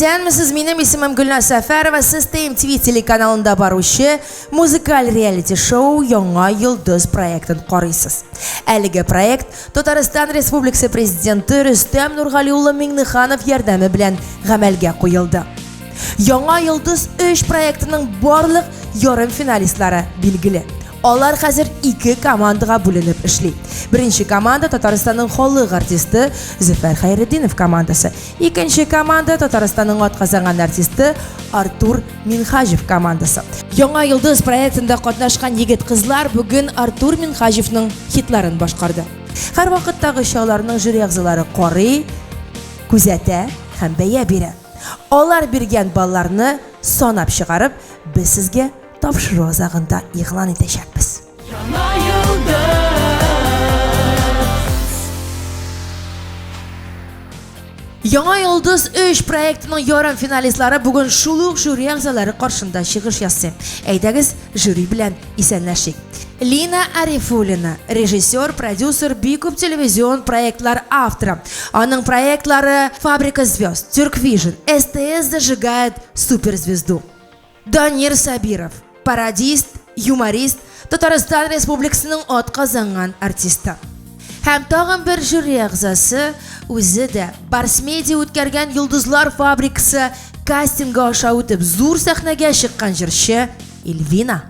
Исәнмесез, минем исемем Гөлнар Сәфәрова, сез TMTV телеканалында баручы музыкаль реалити-шоу «Яңа йолдыз» проектын карыйсыз. Әлеге проект Татарстан Республикасы Президенты Рөстәм Нургали улы Миңнеханов ярдәме белән гамәлгә куелды. «Яңа йолдыз» 3 проектының барлык ярым финалистлары билгеле. Алар хәзер 2 командага бүленеп эшли. Беренче команда Татарстанның халык артисты Зөфәр Хәйретдинов командасы. Икенче команда Татарстанның атказанган артисты Артур Минхажев командасы. Яңа йолдыз проектында катнашкан егет-кызлар бүген Артур Минхажевның хитларын башкарды. Һәр вакыттагы шоуларның жюри әгъзалары карый, күзәтә һәм бәя бирә. Алар биргән балларны санап чыгарып, без сезгә тапшыру азагында игълан итәчәкбез. Яңа йолдыз 3 проектының ярым финалистлары бүген шул ук жюри әгъзалары каршында чыгыш ясый. Әйдәгез, жюри белән исәнләшик. Лина Арифуллина, режиссер, продюсер, бик күп телевизион проектлар авторы. Аның проектлары «Фабрика звезд», «Тюрквижн», «СТС зажигает суперзвезду». Данир Сабиров, пародист, юморист, Татарстан Республикасының атказанган артисты. Һәм тагын бер жюри әгъзасы үзе дә Барсмедиа үткәргән Йолдызлар фабрикасы кастингы аша үтеп зур сәхнәгә чыккан җырчы Эльвина.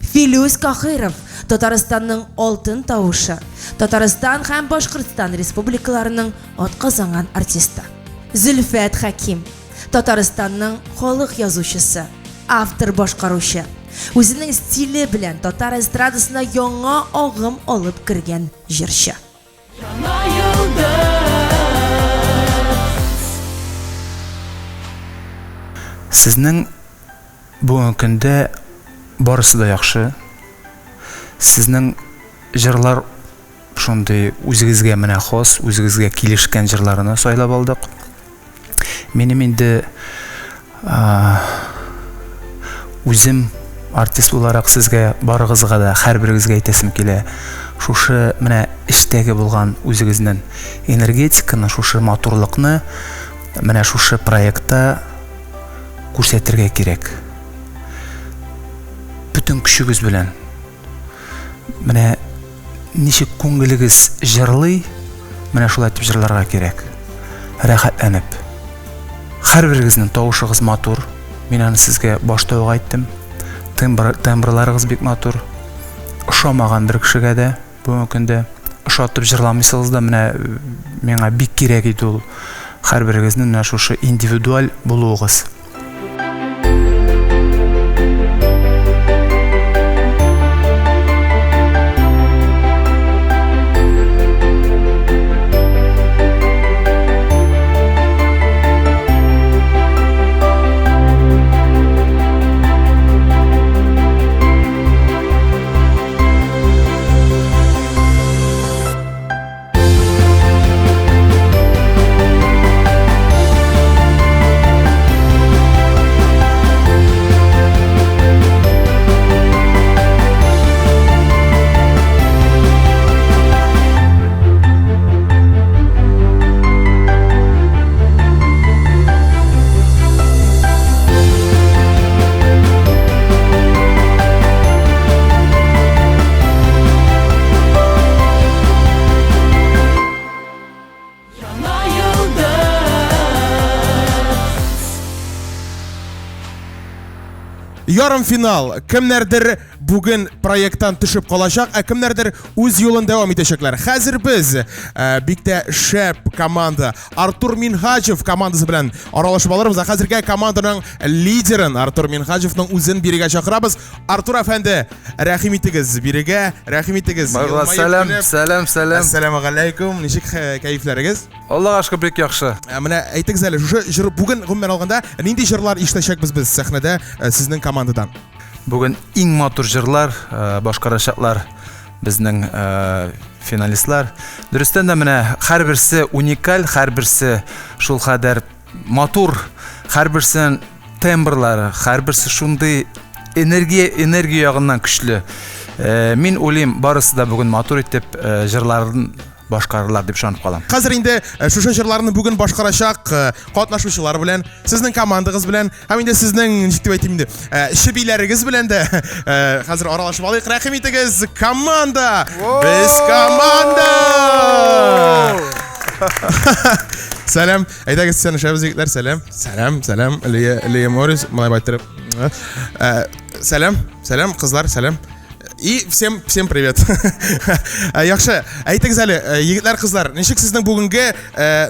Филүс Кахиров, Татарстанның алтын тавышы, Татарстан һәм Башкортстан республикаларының атказанган артисты. Зөлфәт Хаким, Татарстанның халык язучысы, автор башкаручы. Үзенең стиле белән татар эстрадасына яңа агым алып кергән җырчы. Сезнең бүгенге көндә барысы да яхшы. Сезнең җырлар шундый үзегезгә менә хас, үзегезгә килешкән җырларны сайлап алдык. Минем инде үзем артист буларак сезгә барыгызга да һәрберегезгә әйтәсем килә. Шушы менә эштәге булган үзегезнең энергетиканы, шушы матурлыкны менә шушы проектта күрсәтергә кирәк. Бүтән көчегез белән менә ничек күңелегез җырлый, менә шулай итеп җырларга кирәк. Рәхәтләнеп. Һәрберегезнең тавышыгыз матур. Мин аны сезгә башта ук әйттем. Тембрларыгыз бик матур. Ошамаган бер кешегә дә бүгенге көндә ошатып җырламыйсыз да, менә миңа бик кирәк иде ул. Һәрберегезнең менә шушы индивидуаль булуыгыз. Ярым финал. Кемнәрдер бүген проекттан төшеп калачак, кемнәрдер үз юлын дәвам итәчәкләр. Хәзер без бик тә шәп команда Артур Минхажев командасы белән аралашып алырбыз. Хәзергә команданың лидерын Артур Минхажевның үзен бирегә чакырабыз. Артур әфәнде, рәхим итегез бирегә, рәхим итегез. Сәлам. Ассаламу алейкум. Ничек кайфларыгыз? Аллага ашкы бик яхшы. Менә әйтегез әле, шушы җыр бүген гомумән алганда нинди җырлар ишетәчәкбез без сәхнәдә сезнең командадан? Бүген иң матур җырлар башкарачаклар безнең финалистлар. Дөрестән дә менә һәрберсе уникаль, һәрберсе шул кадәр матур, һәрберсенең тембрлары, һәрберсе шундый энергия ягыннан көчле. Мин уйлыйм, барысы да бүген матур итеп җырларын башкарырлар дип ышанып калам. Хәзер инде шушы җырларны бүген башкарачак катнашучылар белән, сезнең командагыз белән, һәм инде сезнең ничек дип әйтим инде, шибиләрегез белән дә хәзер аралашып алыйк. Рәхим итегез, команда! Без команда! Сәлам, әйдәгез сәне шәбез егетләр, сәлам. Сәлам, Лия Морис, малай байтырып. Сәлам, кызлар, сәлам. И всем привет. Яхшы, әйтегез әле, егетләр, кызлар, ничек сезнең бүгенге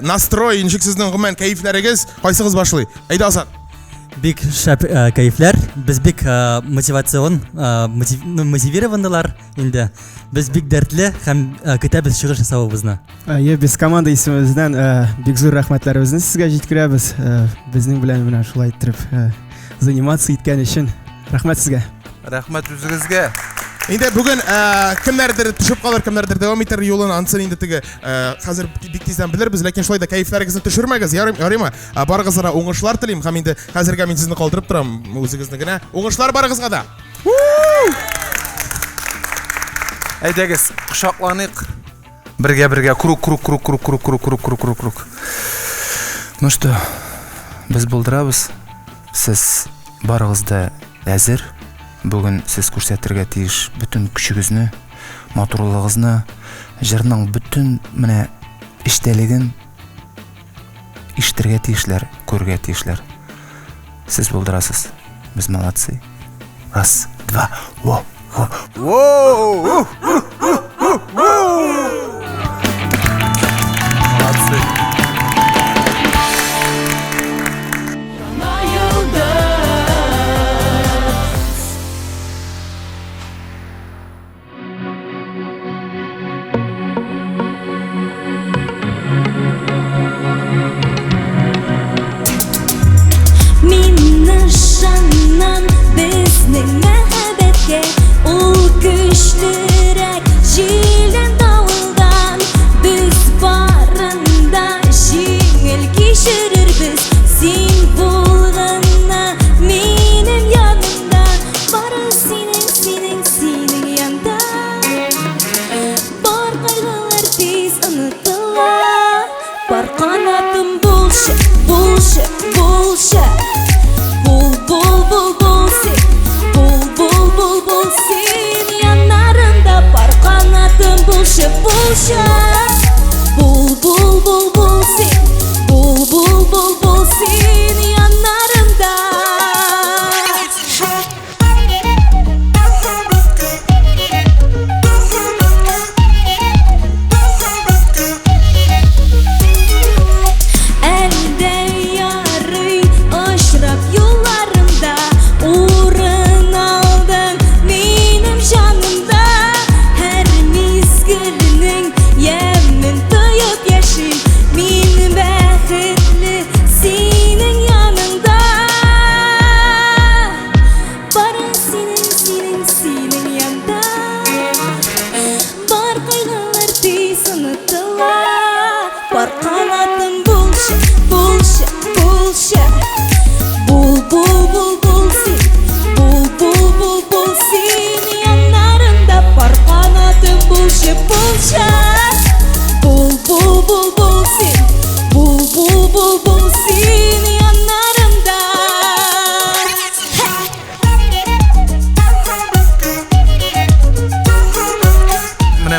настрой, ничек сезнең гомумән кайфләрегез, кайсыгыз башлый? Әйдә Азат. Бик шәп кайфләр, без бик мотивировандылар инде. Без бик дәртле һәм көтәбез чыгыш ясавыбызны. Без команда исемебездән бик зур рәхмәтләребезне сезгә җиткерәбез. Безнең белән менә шулай итеп заниматься иткән өчен рәхмәт сезгә. Рәхмәт үзегезгә. Инде бүген кемнәрдер төшеп калыр, кемнәрдер дәвам итер юлын ансын инде теге хәзер бик тиздән белербез, ләкин шулай да кайфләрегезне төшермәгез, ярыймы? Барыгызга уңышлар телим, һәм инде хәзергә мин сезне калдырып торам, үзегезне генә. Уңышлар барыгызга да. Әйдәгез, кушакланыйк. Бергә круг. Ну что, без булдырабыз. Сез барыгызда әзер. Бүген сез күрсәтергә тиеш бүтән күчегезне, матурлыгыгызны, җырның бүтән менә иштәлеген иштергә тиешләр, күргә тиешләр. Сез булдырасыз. Без молодцы. Раз, два, молодцы.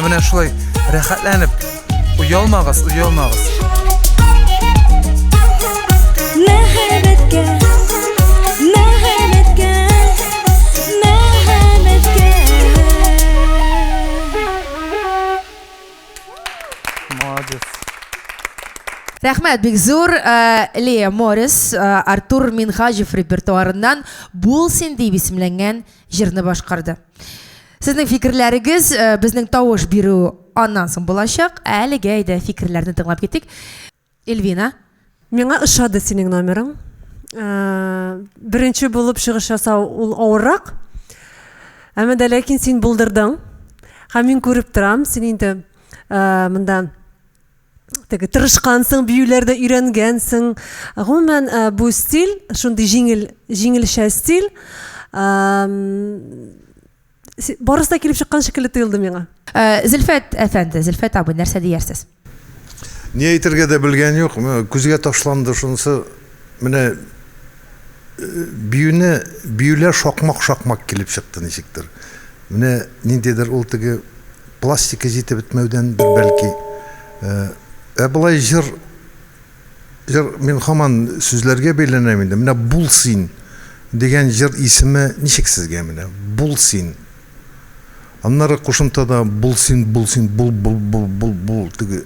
Менә шулай рәхәтләнеп уялмагыз. Молодец. Рәхмәт, бик зур. Лия Морис, Артур Минхаҗев репертуарыннан «Булсын» дип исемләнгән җырны башкарды. Сезнең фикерләрегез безнең тавыш бирү аннан соң булачак. Әлегә әйдә фикерләрне тыңлап китик. Эльвина, миңа ошады синең номерың. Беренче булып чыгыш ясау ул авыррак. Әмма дә ләкин син булдырдың. Һәм мин күреп торам, син инде монда теге тырышкансың, биюләрдә өйрәнгәнсең. Гомумән бу стиль, шундый җиңелчә стиль. Барысы да килеп чыккан шикелле тоелды миңа. Зөлфәт әфәнде, Зөлфәт абый, нәрсә диярсез? Не әйтергә дә белгән юк. Күзгә ташланды шунысы. Менә биюләр шакмак килеп чыкты ничектер. Менә ниндидер ул теге пластика җитеп бетмәүдән бер бәлки. Булай җыр мин һаман сүзләргә бәйләнәм инде. Менә бул син дигән җыр исеме ничек сезгә менә? Бул син. Аннары кушымтада бул син, бул теге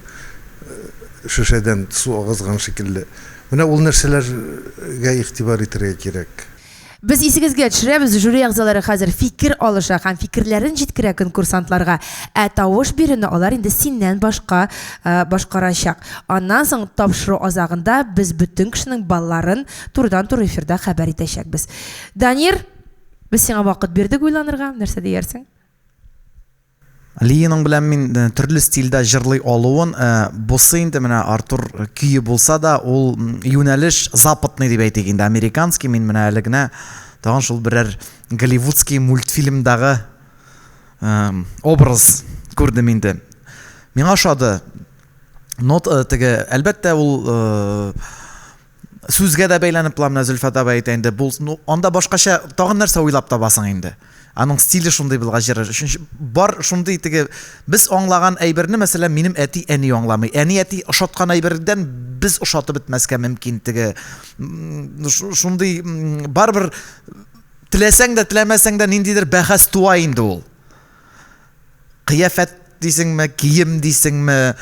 шешәдән су агызган шикелле. Менә ул нәрсәләргә игътибар итәргә кирәк. Без исегезгә төшерәбез, жюри әгъзалары хәзер фикер алыша һәм фикерләрен җиткерә конкурсантларга. Тавыш бирене алар инде синнән башка башкарачак. Аннан соң тапшыру азагында без бүтән кешенең балларын турыдан-туры эфирда хәбәр итәчәкбез. Данир, без сиңа вакыт бирдек уйланырга, нәрсә диярсең? Линаның белән мин төрле стильдә җырлый алуын, бусы инде менә Артур көе булса да, ул юнәлеш западный дип әйтик инде, американский, мин менә әле генә тагын шул берәр голливудский мультфильмдагы образ күрдем инде. Миңа ошады. Теге, әлбәттә ул сүзгә дә бәйләнеп менә Зөлфәт абый әйтә инде, анда башкача тагын нәрсә уйлап табасың инде. Аның стиле шундый булган җыр. Бар шундый теге без аңлаган әйберне, мәсәлән, минем әти әни аңламый. Әти ошаткан әйбердән без ошатып бетмәскә мөмкин теге. Шундый барбер теләсәң дә, теләмәсәң дә ниндидер бәхәс туа инде ул. Кыяфәт дисеңме, кием дисеңме,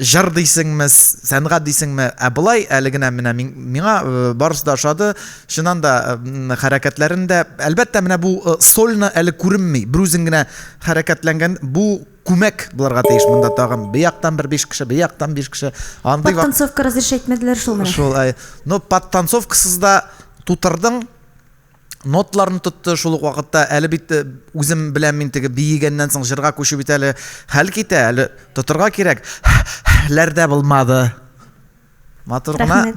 җыр дисеңме, сәнгать дисеңме, булай әле генә менә миңа барысы да ошады. Шуннан да хәрәкәтләрендә әлбәттә менә бу сольны әле күренми. Бер үзең генә хәрәкәтләнгән бу күмәк булырга тиеш монда тагын. Бу яктан бер 5 кеше, бу яктан 5 кеше. Андый танцовка разрешайтмәделәр шул менә. Шул, но подтанцовкасыз да тутырдың. Нотларны тотты шул ук вакытта, әле бит үзем белән мин теге биегәннән соң җырга күчеп бит әле хәл китә, әле тотырга кирәк. Ләрдә булмады. Матур гына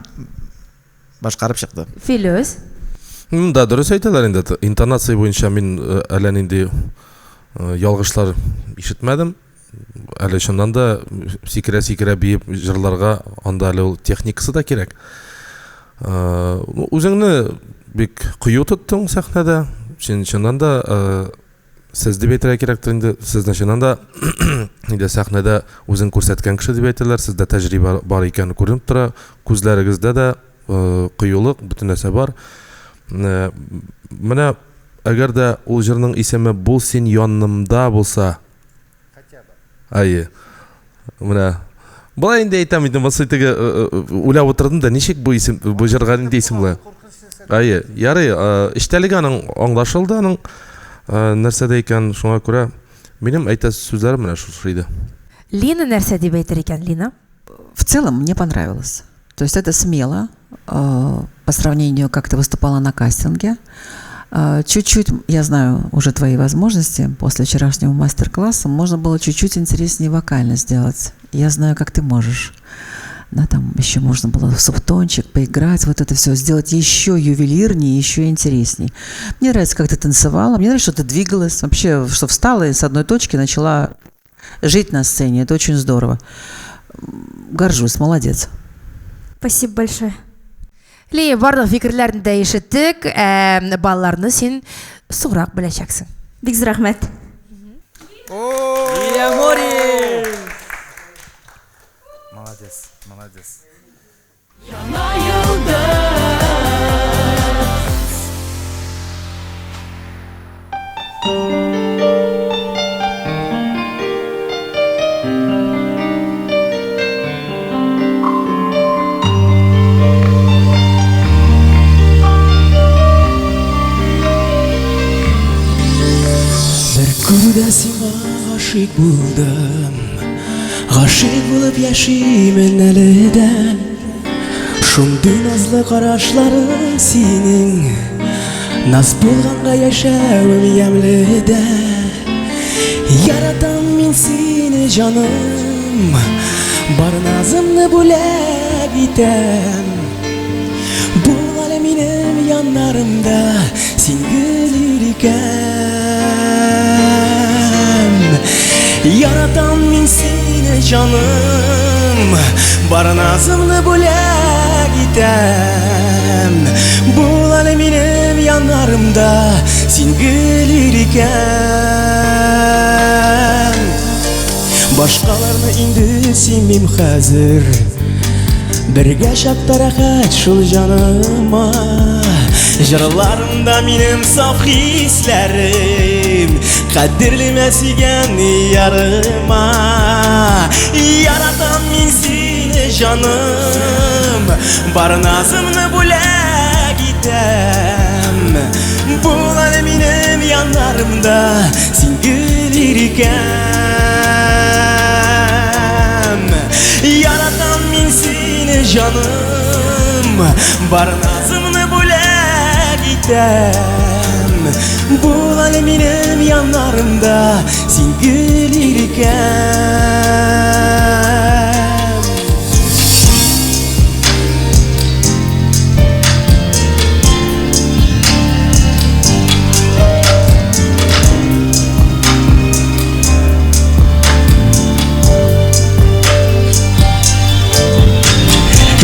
башкарып чыкты. Филүс. Да, дөрес әйтәләр инде. Интонация буенча мин әле нинди ялгышлар ишетмәдем. Әле шуннан да сикерә биеп җырларга анда әле ул техникасы да кирәк. Үзеңне бик кыю тоттың сәхнәдә. Шуннан да сез дип әйтергә кирәктер инде. Сезне шуннан да инде сәхнәдә үзен күрсәткән кеше дип әйтәләр. Сездә тәҗрибә бар икән күренеп тора. Күзләрегездә дә кыюлык, бөтен нәрсә бар. Менә әгәр дә ул җырның исеме бул син янымда булса, айы. Менә булай инде әйтәм инде, булса теге уйлап утырдым да, ничек бу исем, бу җырга инде исемле. Айы, ярый, иштәлеге аның аңлашылды, аның нәрсәдә икән, шуңа күрә минем әйтә сүзләрем менә шушы иде. Лина нәрсә дип әйтер икән, Лина? В целом мне понравилось. То есть это смело, по сравнению, как ты выступала на кастинге. Чуть-чуть, я знаю уже твои возможности, после вчерашнего мастер-класса можно было чуть-чуть интереснее вокально сделать. Я знаю, как ты можешь. Да, там еще можно было субтончик поиграть, вот это все сделать еще ювелирнее, еще интересней. Мне нравится, как ты танцевала, мне нравится, что ты двигалась, вообще, что встала и с одной точки начала жить на сцене. Это очень здорово. Горжусь, молодец. Спасибо большое. Лия, барлык фикерләрне дә ишеттек, балларны син суграк беләчәксең. Бик зур рәхмәт. Молодец, молодец. Бер күрдә сиңа гашыйк булдым. Гашыйк булып яшимен әледән. Шундый назлы карашларың синең, наз булганга яшәвем ямледә. Яратам мин сине җаным, бар назымны бүләк итәм. Бул әле минем яннарымда син гөлер икән. Yaratам min seni canım, бар назымны бүләк итәм. Бұл әлеминем янарымда син гөлер икән. Башкаларны инде синмим хәзер, бергә шакта рәхәт шул җаныма. Җырларымда минем саф хисләрем, кадерлемә сөйгән ярыма. Яратам мин сине җаным, бар назымны бүләк итәм. Бұл әле минем янарымда син гөлер икән. Яратам мин сине җаным, бар назымны бүләк итәм. Бұл әле минем янарымда син гөлер икән.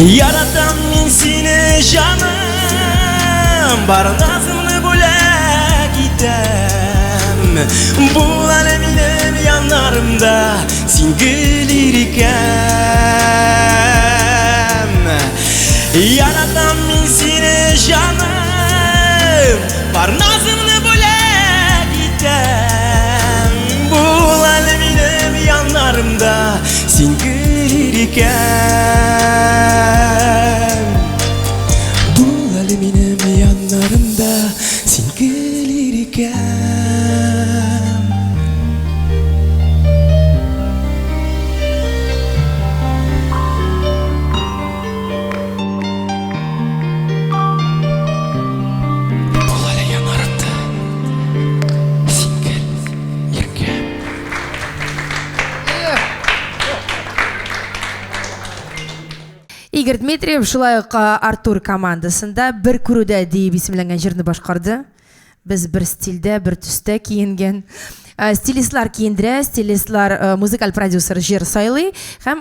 Яратам мин сине җаным, бар назымны бүләк итәм. Бұл әле минем янарымда син гөлер икән. Яратам мин сине җаным, бар назымны бүләк итәм. Бұл әле минем янарымда син гөлер икән. Бұл әле минем янарымда син гөлер икән. Бұл әле янарымда син гөлер икән. Игорь Дмитриев шулай ук Артур командасында бер күрүдә дип исемләнгән җырны башкарды. Без бер стильдә, бер төстә киенгән. Стилистлар киендерә, стилистлар музыкаль продюсер җыр сайлый һәм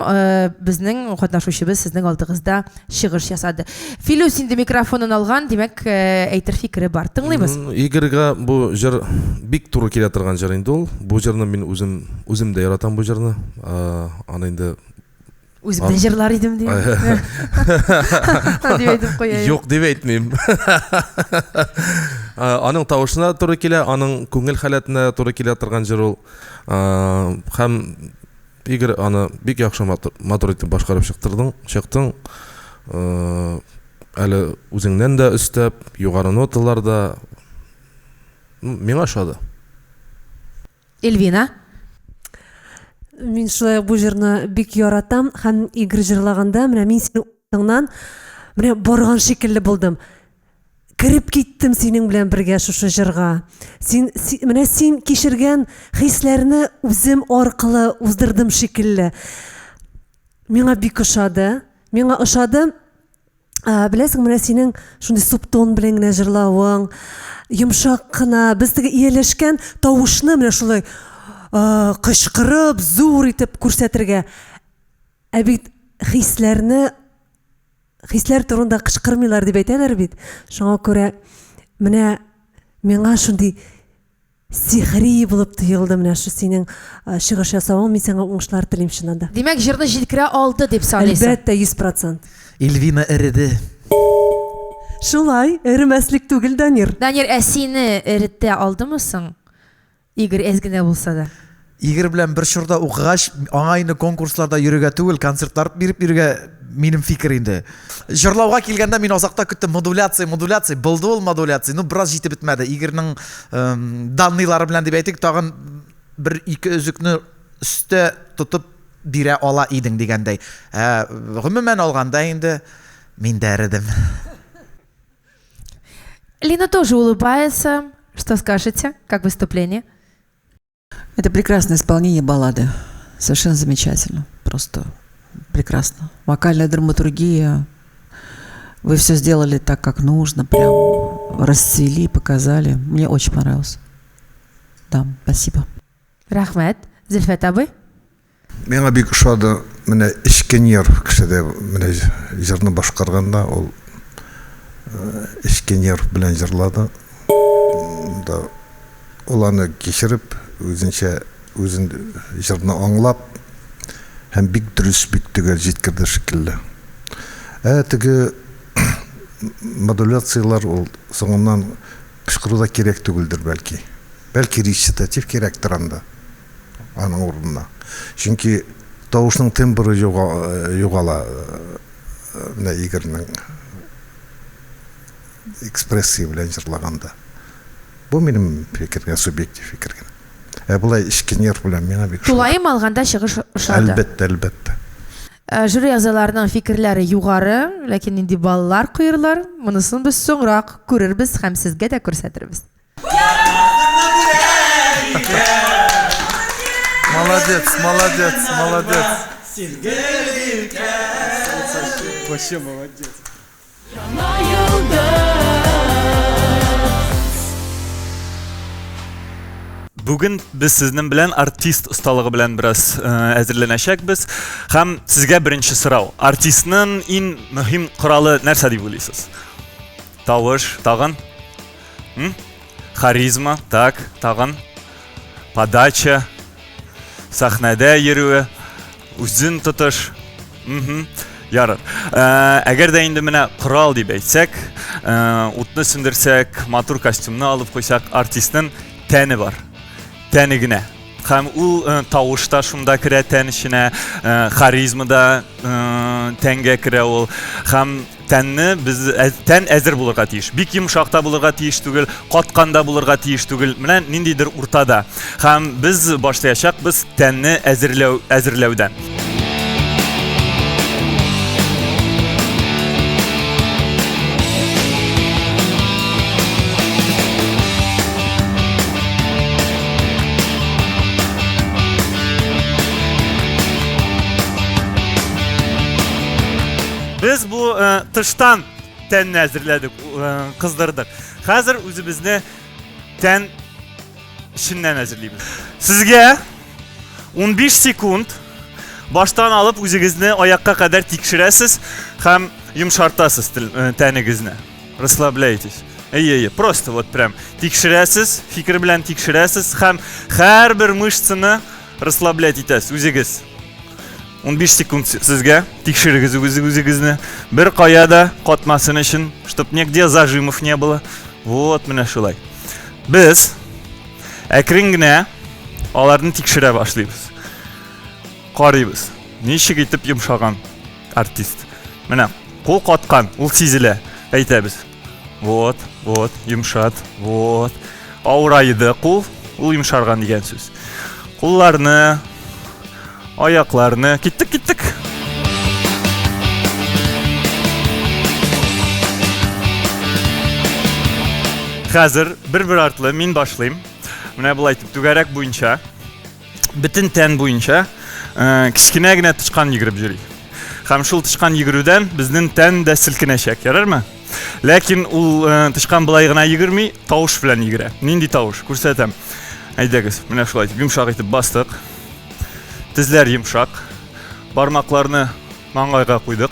безнең катнашучыбыз сезнең алдыгызда чыгыш ясады. Филус инде микрофонын алган, димәк әйтер фикере бар. Тыңлыйбыз. Игорьга бу җыр бик туры килә торган җыр инде ул. Бу җырны мин үзем дә яратам бу җырны. Аны инде Үзем дә җырлар идем ди. Юк дип әйтмим. Аның тавышына туры килә, аның күңел халәтенә туры килә торган җыр ул. Һәм Игорь аны бик яхшы матур итеп башкарып чыктың. Әле үзеңнән дә өстәп, югары ноталарда миңа ошады. Эльвина. Мин шулай бу җырны бик яратам һәм Игорь җырлаганда менә мин синең улыңнан менә барган шикелле булдым. Кирип киттем синең белән бергә шушы җырга. Менә син кичергән хисләрне үзем аркылы уздырдым шикелле. Миңа бик ошады. Беләсең, менә синең шундый субтон белән генә җырлавың, йомшак кына, без теге ияләшкән тавышны менә шулай кычкырып, зур итеп күрсәтергә. Ә бит хисләр турында кычкырмыйлар дип әйтәләр бит. Шуңа күрә менә миңа шундый сихри булып тоелды менә шу синең чыгыш ясавың. Мин сиңа уңышлар телим чыннан да. Димәк, җырны җиткерә алды дип саныйсың. Әлбәттә, 100%. Эльвина эреде. Шулай, эремәслек түгел, Данир. Данир, сине эретә алдымы соң? Игорь әз генә булса да. Игорь белән бер чорда укыгач, аңа инде конкурсларда йөрергә түгел, концертлар биреп йөрергә минем фикер инде. Җырлауга килгәндә мин азакта көттем модуляция, булды ул модуляция. Бераз җитеп бетмәде. Игорьнең данныйлары белән дип әйтик, тагын бер ике өзекне өстә тотып бирә ала идең дигәндәй. Гомумән алганда инде мин дә эредем. Лина тоже улыбается. Что скажете? Как выступление? Это прекрасное исполнение баллады. Совершенно замечательно. Просто прекрасно. Вокальная драматургия. Вы все сделали так, как нужно. Прям расцвели, показали. Мне очень понравилось. там. Спасибо. Рахмәт. Зөлфәт абый. Миңа бик ошады менә эчке нерв кешедә менә җырны башкарганда ул эчке нерв белән җырлады. Да ул аны кичереп үзенчә үзен җырны аңлап һәм бик дөрес бик төгәл җиткерде шикелле. Теге модуляциялар ул соңыннан кычкыруда кирәк түгелдер бәлки. Бәлки речитатив кирәктер анда. Аның урынына. Чөнки тавышның тембры югала менә Игорьнең экспрессия белән җырлаганда. Бу минем фикергә, субъектив фикергә. Булай эчке нерв белән миңа бик Тулайым алганда чыгыш ошады. Әлбәттә. Жюри әгъзаларының фикерләре югары, ләкин инде баллар куерлар. Монысын без соңрак күрербез һәм сезгә дә күрсәтербез. Молодец, молодец, молодец. Вообще молодец. Бүген без сезнең белән артист осталыгы белән бераз әзерләнәчәкбез. Һәм сезгә беренче сорау. Артистның иң мөһим коралы нәрсә дип уйлыйсыз? Тавыш, тагын? Харизма, так, тагын? Подача, сәхнәдә йөрүе, үзен тотыш. Ярар. Әгәр дә инде менә корал дип әйтсәк, утны сүндерсәк, матур костюмны алып куйсак, артистның тәне бар. Тәне генә. Һәм ул тавышта шунда керә тән эченә, харизмада тәнгә керә ул. Һәм тәнне без тән әзер булырга тиеш. Бик йомшакта булырга тиеш түгел, катканда булырга тиеш түгел. Менә ниндидер уртада. Һәм без башлаячакбыз тәнне әзерләүдән. Biz bu tıştan tənni əzirlədik, qızdırdıq. Hazır özümüzü tən işindən əzirləyimiz. Sizə 15 sekund baştan alıp özünüzü ayaqqa qədər tikşirəsiz, həm yumşartasız təninizini. Расслабляйтесь. Просто вот прям tikşirəsiz, fikir bilən tikşirəsiz, həm hər bir mышцаны расслаблять итәсез özünüz. 15 секунд sizga tekshirig'iz o'zingizni bir qoyada qotmasin uchun, чтоб nigде зажимов не было. Вот mana shulay. Biz akringina ularni tekshira boshlaymiz. Qaraymiz. Nechik etib yumshagan artist. Mana qo'l qotgan, ul sezila. Aytamiz. Вот, yumshat. Вот. Avraydi qo'l, ul yumshargan degan so'z. Qo'llarni ayaklarını gittik. Hazır bir artlı min başlayayım. Mına bulay tip tügerek boyunca, bütün ten boyunca kichkina gina tışkan yigirib jüri. Ham şul tışkan yigirüden bizning ten de silkineşek, yarar mı? Lakin ul tışkan bulay gina yigirmi tavuş bilan yigire. Nindi tavuş? Ko'rsatam. Aydagiz, mına şulay tip yumshaq etib bastık. Tizler yumshaq. Barmaqlarını mangayga qo'ydik.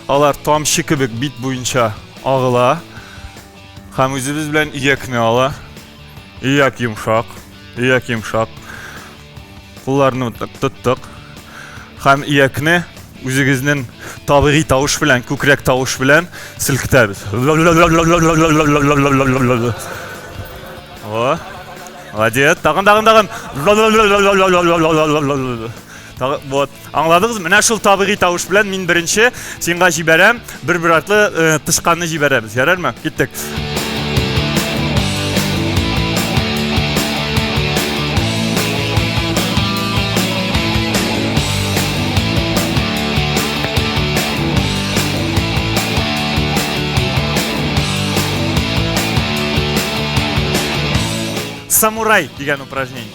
Алар тамчы кебек бит буенча агыла. Һәм үзебез белән иякне ала. Ияк йомшак. Кулларны тоттык. Һәм иякне үзегезнең табигый тавыш белән, күкрәк тавыш белән силкетәбез. Молодец. Тагын. Вот. Аңладыңыз, менә шул табигый тавыш белән мин беренче сиңа җибәрәм, бер артлы тышканны җибәрәбез. Ярармы? Киттек. Самурай дигән упражнение.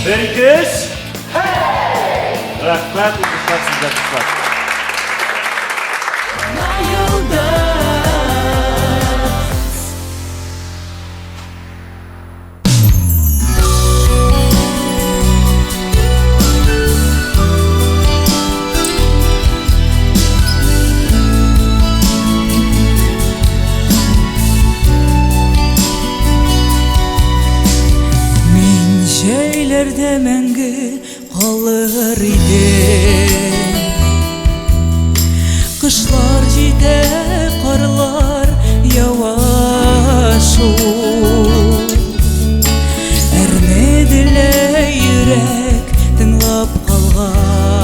1, 2, 3. Рәхмәт, укучылар, сезгә кызлар. Şeylerde мәңгі қалыр идем. Қышлар жиде, қарлар явашу. Әрмеділі йөрәк тыңлап қалғаш.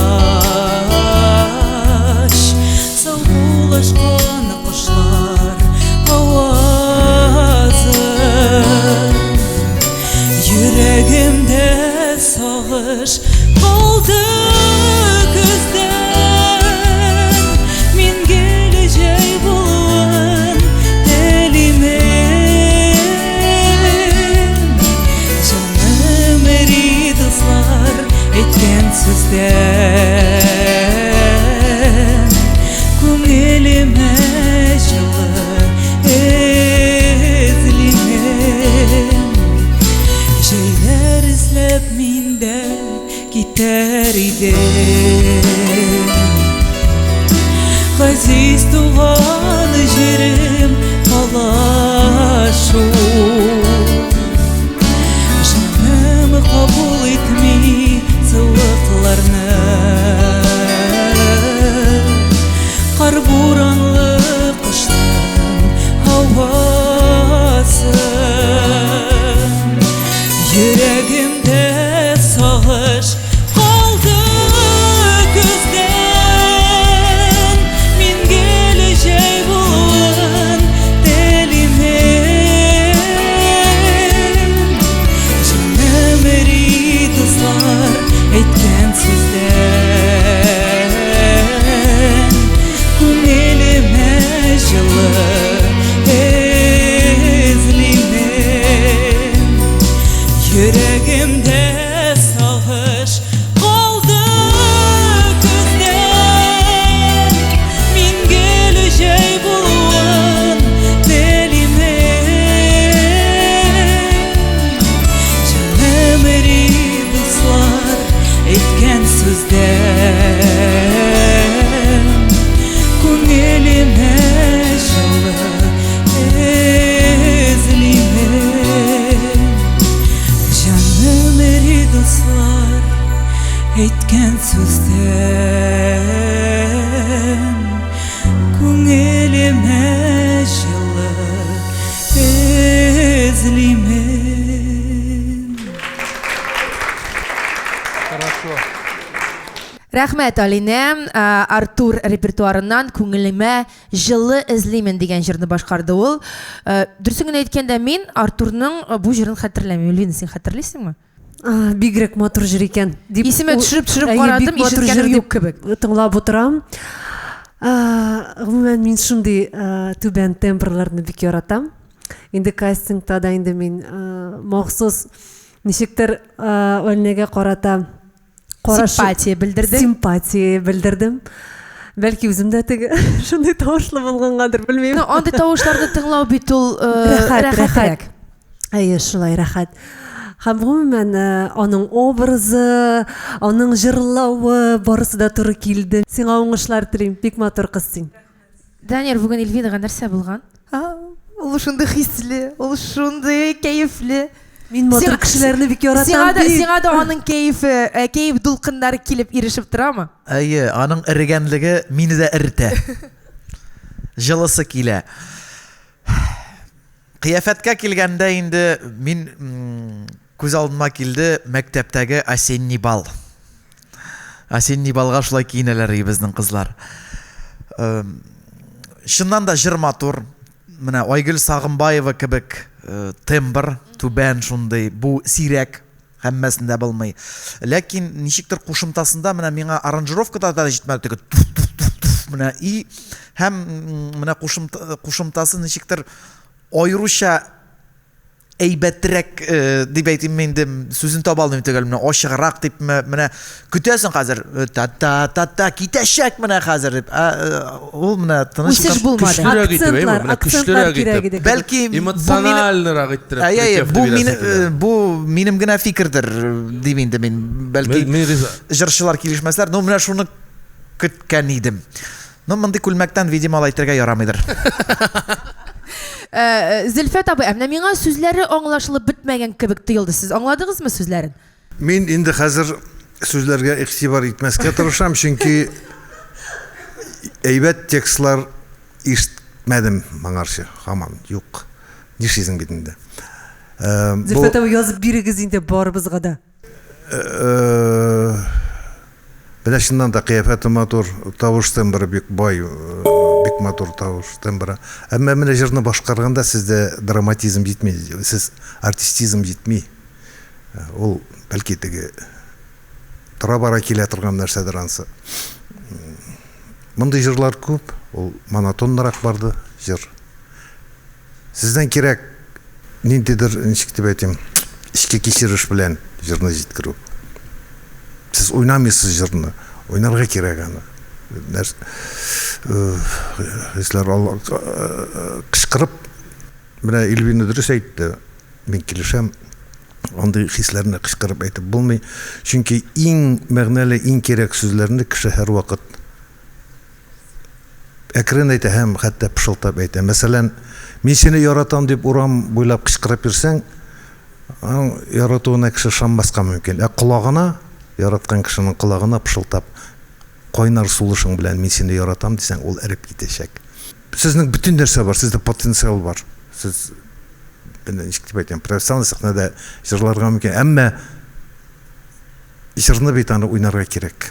Сау булашқан құшлар авазы. Yüreğimde sağış kaldı gözden. Min geleceği bulan delimin. Canım eridi ıslar etken sözden. Kumnelime жылы ezlimin. Şeyler izlep minde gider idem. Газиз туған жерім қалашу. Жанымы қабыл етмей сылықларны. Қар буранлы қыштың ауасы. Yüreğimde sağış kaldı gözden. Min geleceği bulan delimin. Canım eridi ıslar etken sözden. Kumnelime жылы ezlimin. Yüreğimde sağış kaldı gözden. Min geleceği bulan delimin. Canım eridi ıslar etken sözden. Kumnelime жылы ezlimin. Canım eridi ıslar etken sözden. Көңіліме жылы ezlimin. Рәхмәт Алинә. Артур репертуарыннан күңелемә жылы эзлимен дигән җырны башкарды ул. Дөресен генә әйткәндә мин Артурның бу җырын хәтерләмим. Лина, син хәтерлисеңме? Бигрәк матур җыр икән. Исемә төшереп карадым, ишеткәнем юк кебек. Тыңлап утырам. Гомумән мин шундый түбән тембрларны бик яратам. Инде кастингта да инде мин махсус ничектер Алинәгә карата Симпатия белдердем. Симпатия белдердем. Бәлки үзем дә теге шундый тавышлы булгангадыр, белмим. Андый тавышларны тыңлау бит ул рәхәтрәк. Әйе, шулай рәхәт. Һәм гомумән аның образы, аның җырлавы барысы да туры килде. Сиңа уңышлар телим, бик матур кыз син. Данияр, бүген Эльвинага нәрсә булган? Ул шундый хисле, ул шундый кәефле. Мин матур кешеләрне бик яратам. Сиңа да аның кәеф дулкыннары килеп ирешеп торамы? Әйе, аның ирегәнлеге мине дә иртә. Жылысы килә. Кыяфәткә килгәндә инде мин күз алдыма килде мәктәптәге осенний бал. Осенний балга шулай киенәләр безнең кызлар. Шуннан да җыр матур. Менә Айгөл Сагынбаева кебек тембр, түбән шундый, бу сирәк, һәммәсендә булмый. Ләкин ничектер кушымтасында менә миңа аранжировкада да җитмәде теге менә и һәм менә кушымтасы ничектер айруча әйбәтрәк дип әйтим инде сүзен таба алмыйм төгәл менә ачыграк дип менә көтәсең хәзер та китәчәк менә хәзер дип ул менә тыныч Үсеш булмады. Акцентлар кирәк иде. бәлки эмоциональныйрак иттереп бу минем генә фикердер дип инде мин бәлки җырчылар килешмәсләр но менә шуны көткән идем но мондый күлмәктән видимо алай итәргә ярамыйдыр. Зөлфәт абый, менә миңа сүзләре аңлашылып бетмәгән кебек тоелды. Сез аңладыгызмы сүзләрен? Мин инде хәзер сүзләргә игътибар итмәскә тырышам, чөнки әйбәт текстлар ишетмәдем моңарчы, һаман юк. Нишизең бит инде. Зөлфәт абый язып бирегез инде барыбызга да. Менә шуннан да кыяфәте матур, тавыш тембры бик бай, бик матур тавыш тембры. Әмма менә җырны башкарганда сездә драматизм җитми, сез артистизм җитми. Ул бәлки теге тора-бара килә торган нәрсәдер ансы. Мондый җырлар күп, ул монотоннарак барды җыр. Сездән кирәк ниндидер ничек дип әйтим, ичке кичереш белән җырны җиткерү. Siz oynamıyorsunuz jırını. Oynarga kirek аны. Sizler kışkırıp bana İlbin Ödürüs aytdı. Ben kilişem onday hislerini kışkırıp aytıp bulmay. Çünkü en мәгънәле, en kerek sözlerini kişi her vakit әкрен әйтә һәм хәтта пышылтап әйтә. Мәсәлән, мин сине яратам дип урам буйлап кычкырып йөрсәң, яратуына кеше шамбаска мөмкин. Колагына яраткан кешенең колагына пышылтап койнар сулышың белән мин сине яратам дисәң, ул эреп китәчәк. Сезнең бөтен нәрсә бар, сездә потенциал бар. Сез ничек дип әйтәм, профессиональ сәхнәдә җырларга мөмкин, әмма җырны бит аны уйнарга кирәк.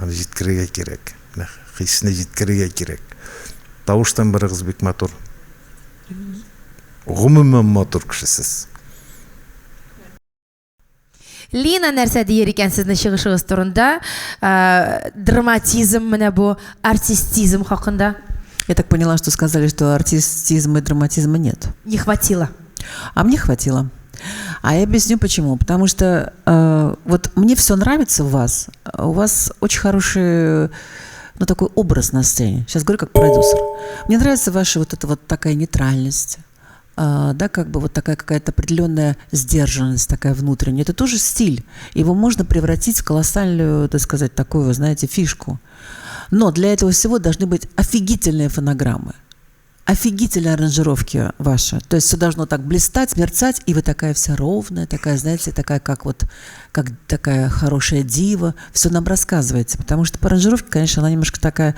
Аны җиткерергә кирәк. Хисне җиткерергә кирәк. Тавыштан берегез бик матур. Гомумән матур кешесез. Лина нәрсә дияр икән сезнең чыгышыгыз турында? Драматизм менә бу, артистизм хакында. Я так поняла, что сказали, что артистизма и драматизма нет. Не хватило. А мне хватило. А я объясню почему. Потому что вот мне все нравится в вас. У вас очень хороший, ну, такой образ на сцене. Сейчас говорю как продюсер. Мне нравится ваша вот эта вот такая нейтральность. Да, как бы вот такая какая-то определенная сдержанность такая внутренняя. Это тоже стиль. Его можно превратить в колоссальную, так сказать, такую, вы знаете, фишку. Но для этого всего должны быть офигительные фонограммы. Офигительные аранжировки ваши. То есть все должно так блистать, мерцать, и вы такая вся ровная, такая, знаете, такая как вот, как такая хорошая дива. Все нам рассказываете, потому что по аранжировке, конечно, она немножко такая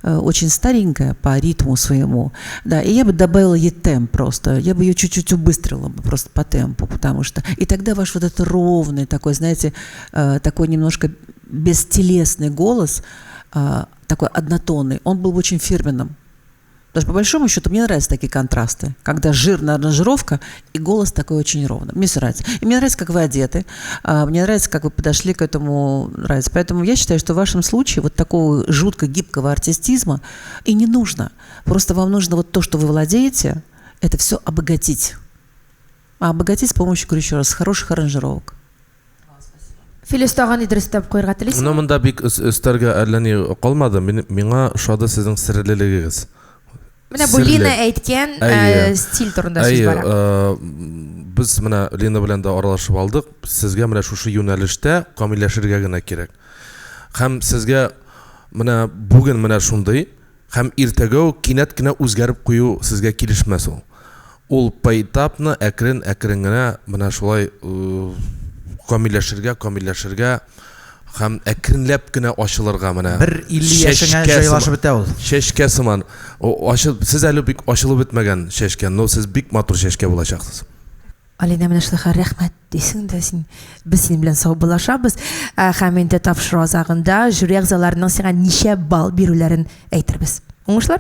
очень старенькая по ритму своему. Да, и я бы добавила ей темп просто. Я бы ее чуть-чуть убыстрила бы просто по темпу, потому что... И тогда ваш вот этот ровный такой, знаете, такой немножко бестелесный голос, такой однотонный, он был бы очень фирменным. Даже по большому счету мне нравятся такие контрасты, когда жирная аранжировка и голос такой очень ровный. Мне все нравится. И мне нравится, как вы одеты. Мне нравится, как вы подошли к этому. Нравится. Поэтому я считаю, что в вашем случае вот такого жутко гибкого артистизма и не нужно. Просто вам нужно вот то, что вы владеете, это все обогатить. А обогатить с помощью, говорю еще раз, хороших аранжировок. Филис тагын идер истәп куярга телисезме? Менә монда бик өстәргә әллә ни калмады. Миңа ошады сезнең серлелегегез. Менә бу Лина әйткән стиль турында сүз бара. Без менә Лина белән дә аралашып алдык. Сезгә менә шушы юнәлештә камилләшергә генә кирәк. Һәм сезгә менә бүген менә шундый, һәм иртәгә кинәт кенә үзгәреп кую сезгә килешмәс ул. Ул поэтапны әкрен генә менә шулай камилләшергә һәм әкренләп кенә ачылырга менә. 50 яшеңә җайлашып бетә ул. Чәчкә сыман. Сез әле бик ачылып бетмәгән чәчкә, но сез бик матур чәчкә булачаксыз. Алина менә шулай рәхмәт дисең дә син, без синең белән саубуллашабыз. Һәм инде тапшыру азагында жюри әгъзаларының сиңа ничә балл бирүләрен әйтербез. Уңышлар?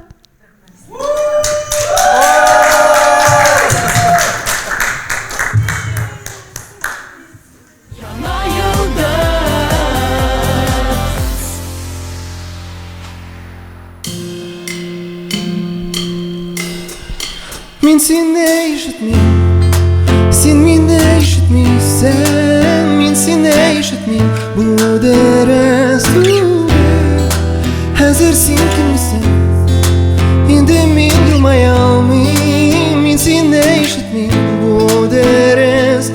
Мин сине ишетмим, Сен мені ишітмейсің, мен сені ишітмейм. Бұл дәріс Әзір сен кімсің? Енді мен тұрмай алмайм. Мен сені ишітмейм. Бұл дәріс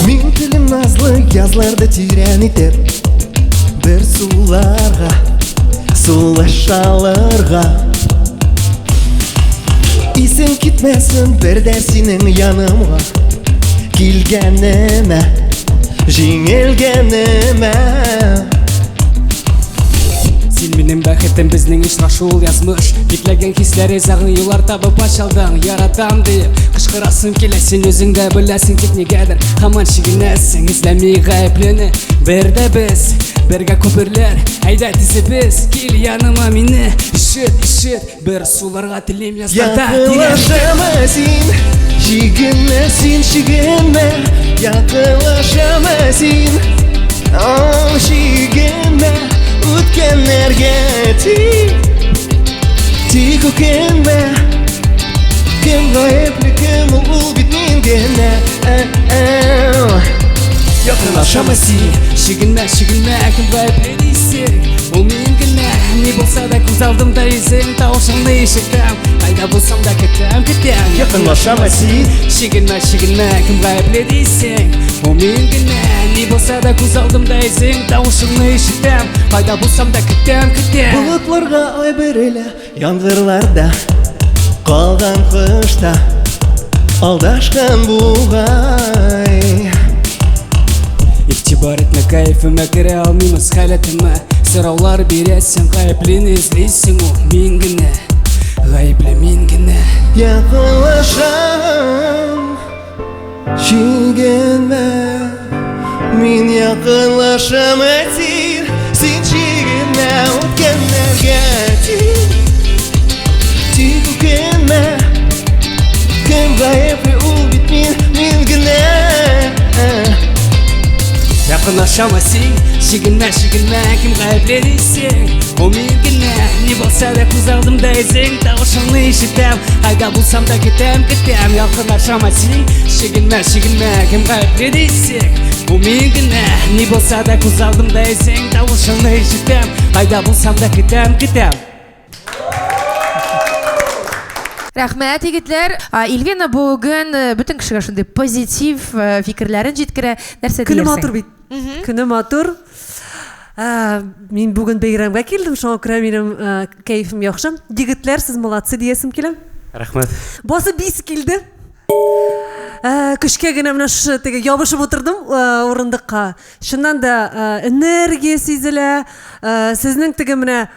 Мен тілім назлы язларды тирән етер. Бір суларға, сулашаларға. Исің кетмесін бірден сенің янымға. Келгеніме, жеңілгеніме. Сен менің бәхетім біздің ұшырашуыл язмыш. Беклеген хислер езағын юлар табып ашалдың. Яратам дейіп қышқырасың келе. Сен өзіңді біләсің тек негедір. Хаман шегінесің ізләмей ғайыплені. Бірді біз, бірге көпірлер. Әйда тізі біз, кел яныма мені. Ішіт, бір суларға тілем яздарда. Яқылашама сен, шегінме сен, шегінме. Яқылашама сен, шегінме. Өткенлерге тик өкінбе. Кім ғайыплы, кім ол бит мен генә. Яқынлашама сен, шегінме, кім ғайыплы дейсің. Ол мен генә, не болса да көз алдымда езің. Тауышыңды ешіктім, қайда болсам да кетем. Яқынлашама сен, шегінме, кім ғайыплы дейсің. Ол мен генә, не болса да көз алдымда езің. Тауышыңды ешіктім, қайда болсам да кетем. Бұлытларға ой бірілі, яңғырларда қалған қышта алдашқан бұғай. Игтибар етме кайфыма, кіре алмаймыз халетіме. Сұраулар бересің, ғайыплені іздейсің. Ол мен генә, ғайыплы мен генә. Яқынлашам, шегінме. Мен яқынлашам әйтер, сен шегінме. Өткенлерге тик өкінме. Кім ғайыплы, ол бит мен генә. Яқынлашама сен, шегінме, кім ғайыплы дейсің. Ол мен генә, не болса да көз алдымда езің. Тауышыңды ешітем, қайда болсам да кетем. Яқынлашама сен, шегінме, кім ғайыплы дейсің. Ол мен генә, не болса да көз алдымда езің. Тауышыңды ешітем, қайда болсам да кетем. Рәхмәт, егетләр. Илвина бүген бүтән кешегә шундый позитив фикерләрен җиткерә. Нәрсә диярсең? Көне матур бит. Көне матур. Мин бүген бәйрәмгә килдем, шуңа күрә минем кайфым яхшы. Егетләр, сез молодцы диясем килә. Рәхмәт. Басы бис килде. Көчкә генә менә шу теге ябышып утырдым урындыкка. Шуннан да энергия сизелә. Сезнең теге менә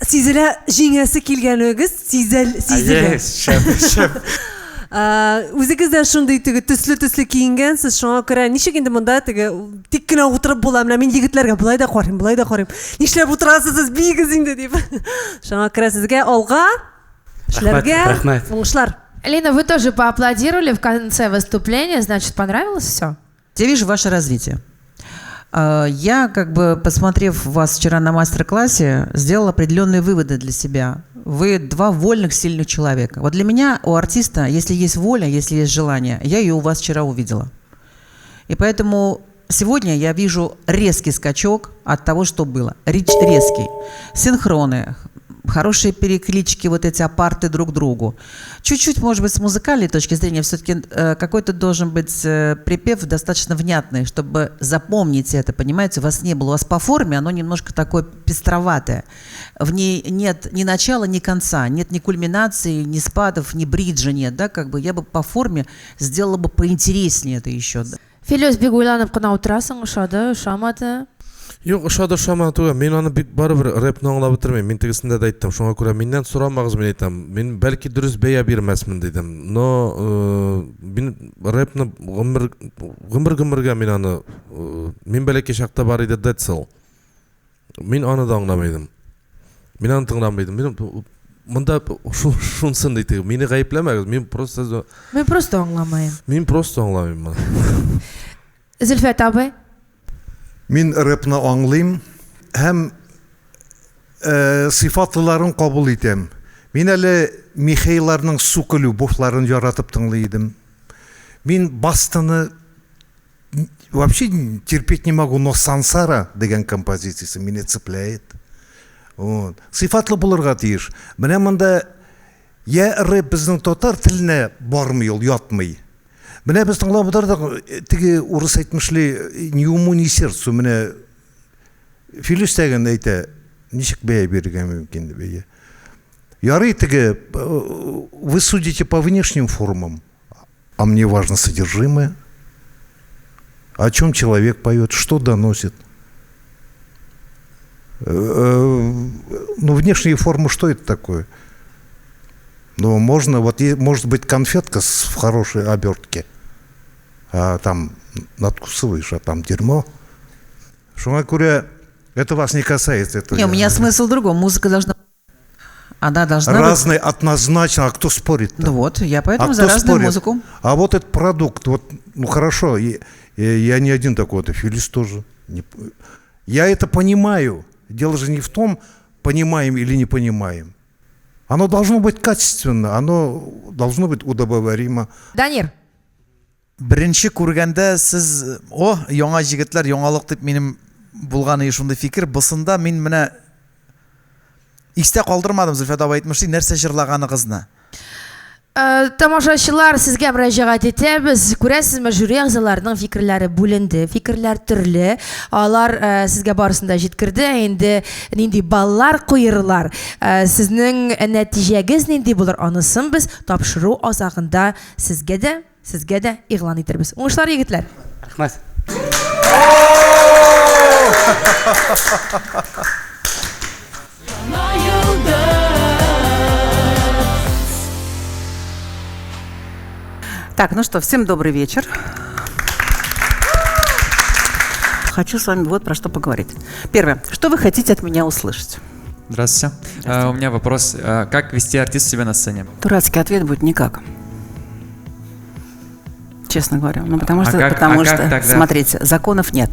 сизелә җиңәсе килгәнегез, сизелә. Шәп. Үзегез дә шундый теге төсле киенгәнсез, шуңа күрә ничек инде монда теге тик кенә утырып була. Менә мин егетләргә булай да карыйм. Нишләп утырасыз сез бигез инде дип. Шуңа күрә сезгә алга эшләргә уңышлар. Лена, вы тоже поаплодировали в конце выступления, значит, понравилось все? Я вижу ваше развитие. Я, посмотрев вас вчера на мастер-классе, сделала определенные выводы для себя. Вы два вольных, сильных человека. Вот для меня, у артиста, если есть воля, если есть желание, я ее у вас вчера увидела. И поэтому сегодня я вижу резкий скачок от того, что было. Резкий. Синхроны, хорошие переклички, вот эти апарты друг другу. Чуть-чуть, может быть, с музыкальной точки зрения, все-таки какой-то должен быть припев достаточно внятный, чтобы запомнить это, понимаете, у вас не было. У вас по форме оно немножко такое пестроватое. В ней нет ни начала, ни конца, нет ни кульминации, ни спадов, ни бриджа нет, да, я бы по форме сделала бы поинтереснее это еще. Да. Филос бик уйланып кына утырасың, ошады. Yok ошамады түгел. Мен аны барыбір рэпны аңлап бітірмеймін. Мен тегісінде де айттым. Шуңа күрә меннен сұрамағыз, мен айтам. Мен бәлки дұрыс бәя бермәсмін дедім. Но мен рэпны гымыр-гымырға мен аны мен бәлеке шақта бар еді дәтсіл. Мен аны да аңламайдым. Мен аны тыңламайдым. Мен мында шунсын дейді. Мені ғайыпләмәгіз. Мен просто аңламайым. Мен просто аңламайым. Зөлфәт абай. Мин рэпны аңлыйм һәм сыйфатлыларын кабул итәм. Мен әлі Михейларның сука любовьларын яратып тыңлайдым. Мен бастыны вообще терпеть не могу, но Сансара деген композициясы меня цепляет. Вот. Сыйфатлы булырга тиеш. Менә монда я рэп безнең татар теленә бармый ул, ятмый. Менә без тыңлап утырдык, теге урыс әйтмешли, ни уму ни сердцу, менә Филис тәген әйтә, ничек бәя бирергә мөмкин дип әйтә. Ярый теге, вы судите по внешним формам, а мне важно содержимое. О чем человек поет, что доносит. Ну, внешние формы, что это такое? Ну, можно, вот может быть конфетка в хорошей обертке, а там надкусываешь, а там дерьмо. Шуңа күрә, это вас не касается. Это не, у меня смысл в другом. Музыка должна... Она должна разные быть... однозначно, а кто спорит? Ну вот, я поэтому за разную спорит? Музыку. А вот этот продукт, вот, ну хорошо, я не один такой, это Филис тоже. Я это понимаю. Дело же не в том, понимаем или не понимаем. Оно должно быть качественно, оно должно быть удобоваримо. Данир. Беренче күргәндә сез, яңа җегетләр, яңалык дип минем булган шундый фикер, бысында мин менә истә калдырмадым, Зөлфәт абай әйтмешти, нәрсә җырлаганыгызны. Тамашачылар, сезгә мөрәҗәгать итәбез. Күрәсезме, жюри әгъзаларының фикерләре бүленде, фикерләр төрле. Алар сезгә барысында җиткерде. Инде нинди баллар куйырлар. Сезнең нәтиҗәгез нинди булыр, анысын без тапшыру азагында сезгә дә игълан итербез. Уңышлар, егетләр. Рәхмәт. Так, ну что, всем добрый вечер. Хочу с вами вот про что поговорить. Первое. Что вы хотите от меня услышать? Здравствуйте. У меня вопрос. Как вести артист себя на сцене? Дурацкий ответ будет никак. Честно говоря. Ну, потому что, смотрите, законов нет.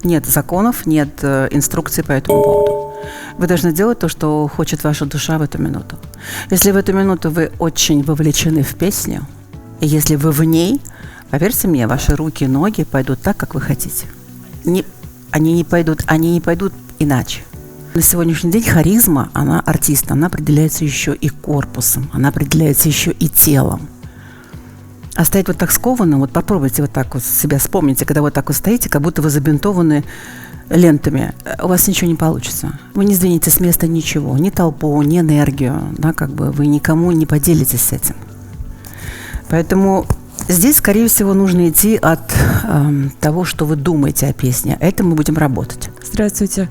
Нет законов, нет инструкций по этому поводу. Вы должны делать то, что хочет ваша душа в эту минуту. Если в эту минуту вы очень вовлечены в песню, и если вы в ней, поверьте мне, ваши руки и ноги пойдут так, как вы хотите. Они не пойдут иначе. На сегодняшний день харизма, она артиста, она определяется еще и корпусом, она определяется еще и телом. А стоять вот так скованно, вот попробуйте вот так вот себя вспомните, когда вот так вот стоите, как будто вы забинтованы лентами, у вас ничего не получится. Вы не сдвинете с места ничего, ни толпу, ни энергию, да, как бы вы никому не поделитесь с этим. Поэтому здесь, скорее всего, нужно идти от того, что вы думаете о песне. Это мы будем работать. Здравствуйте.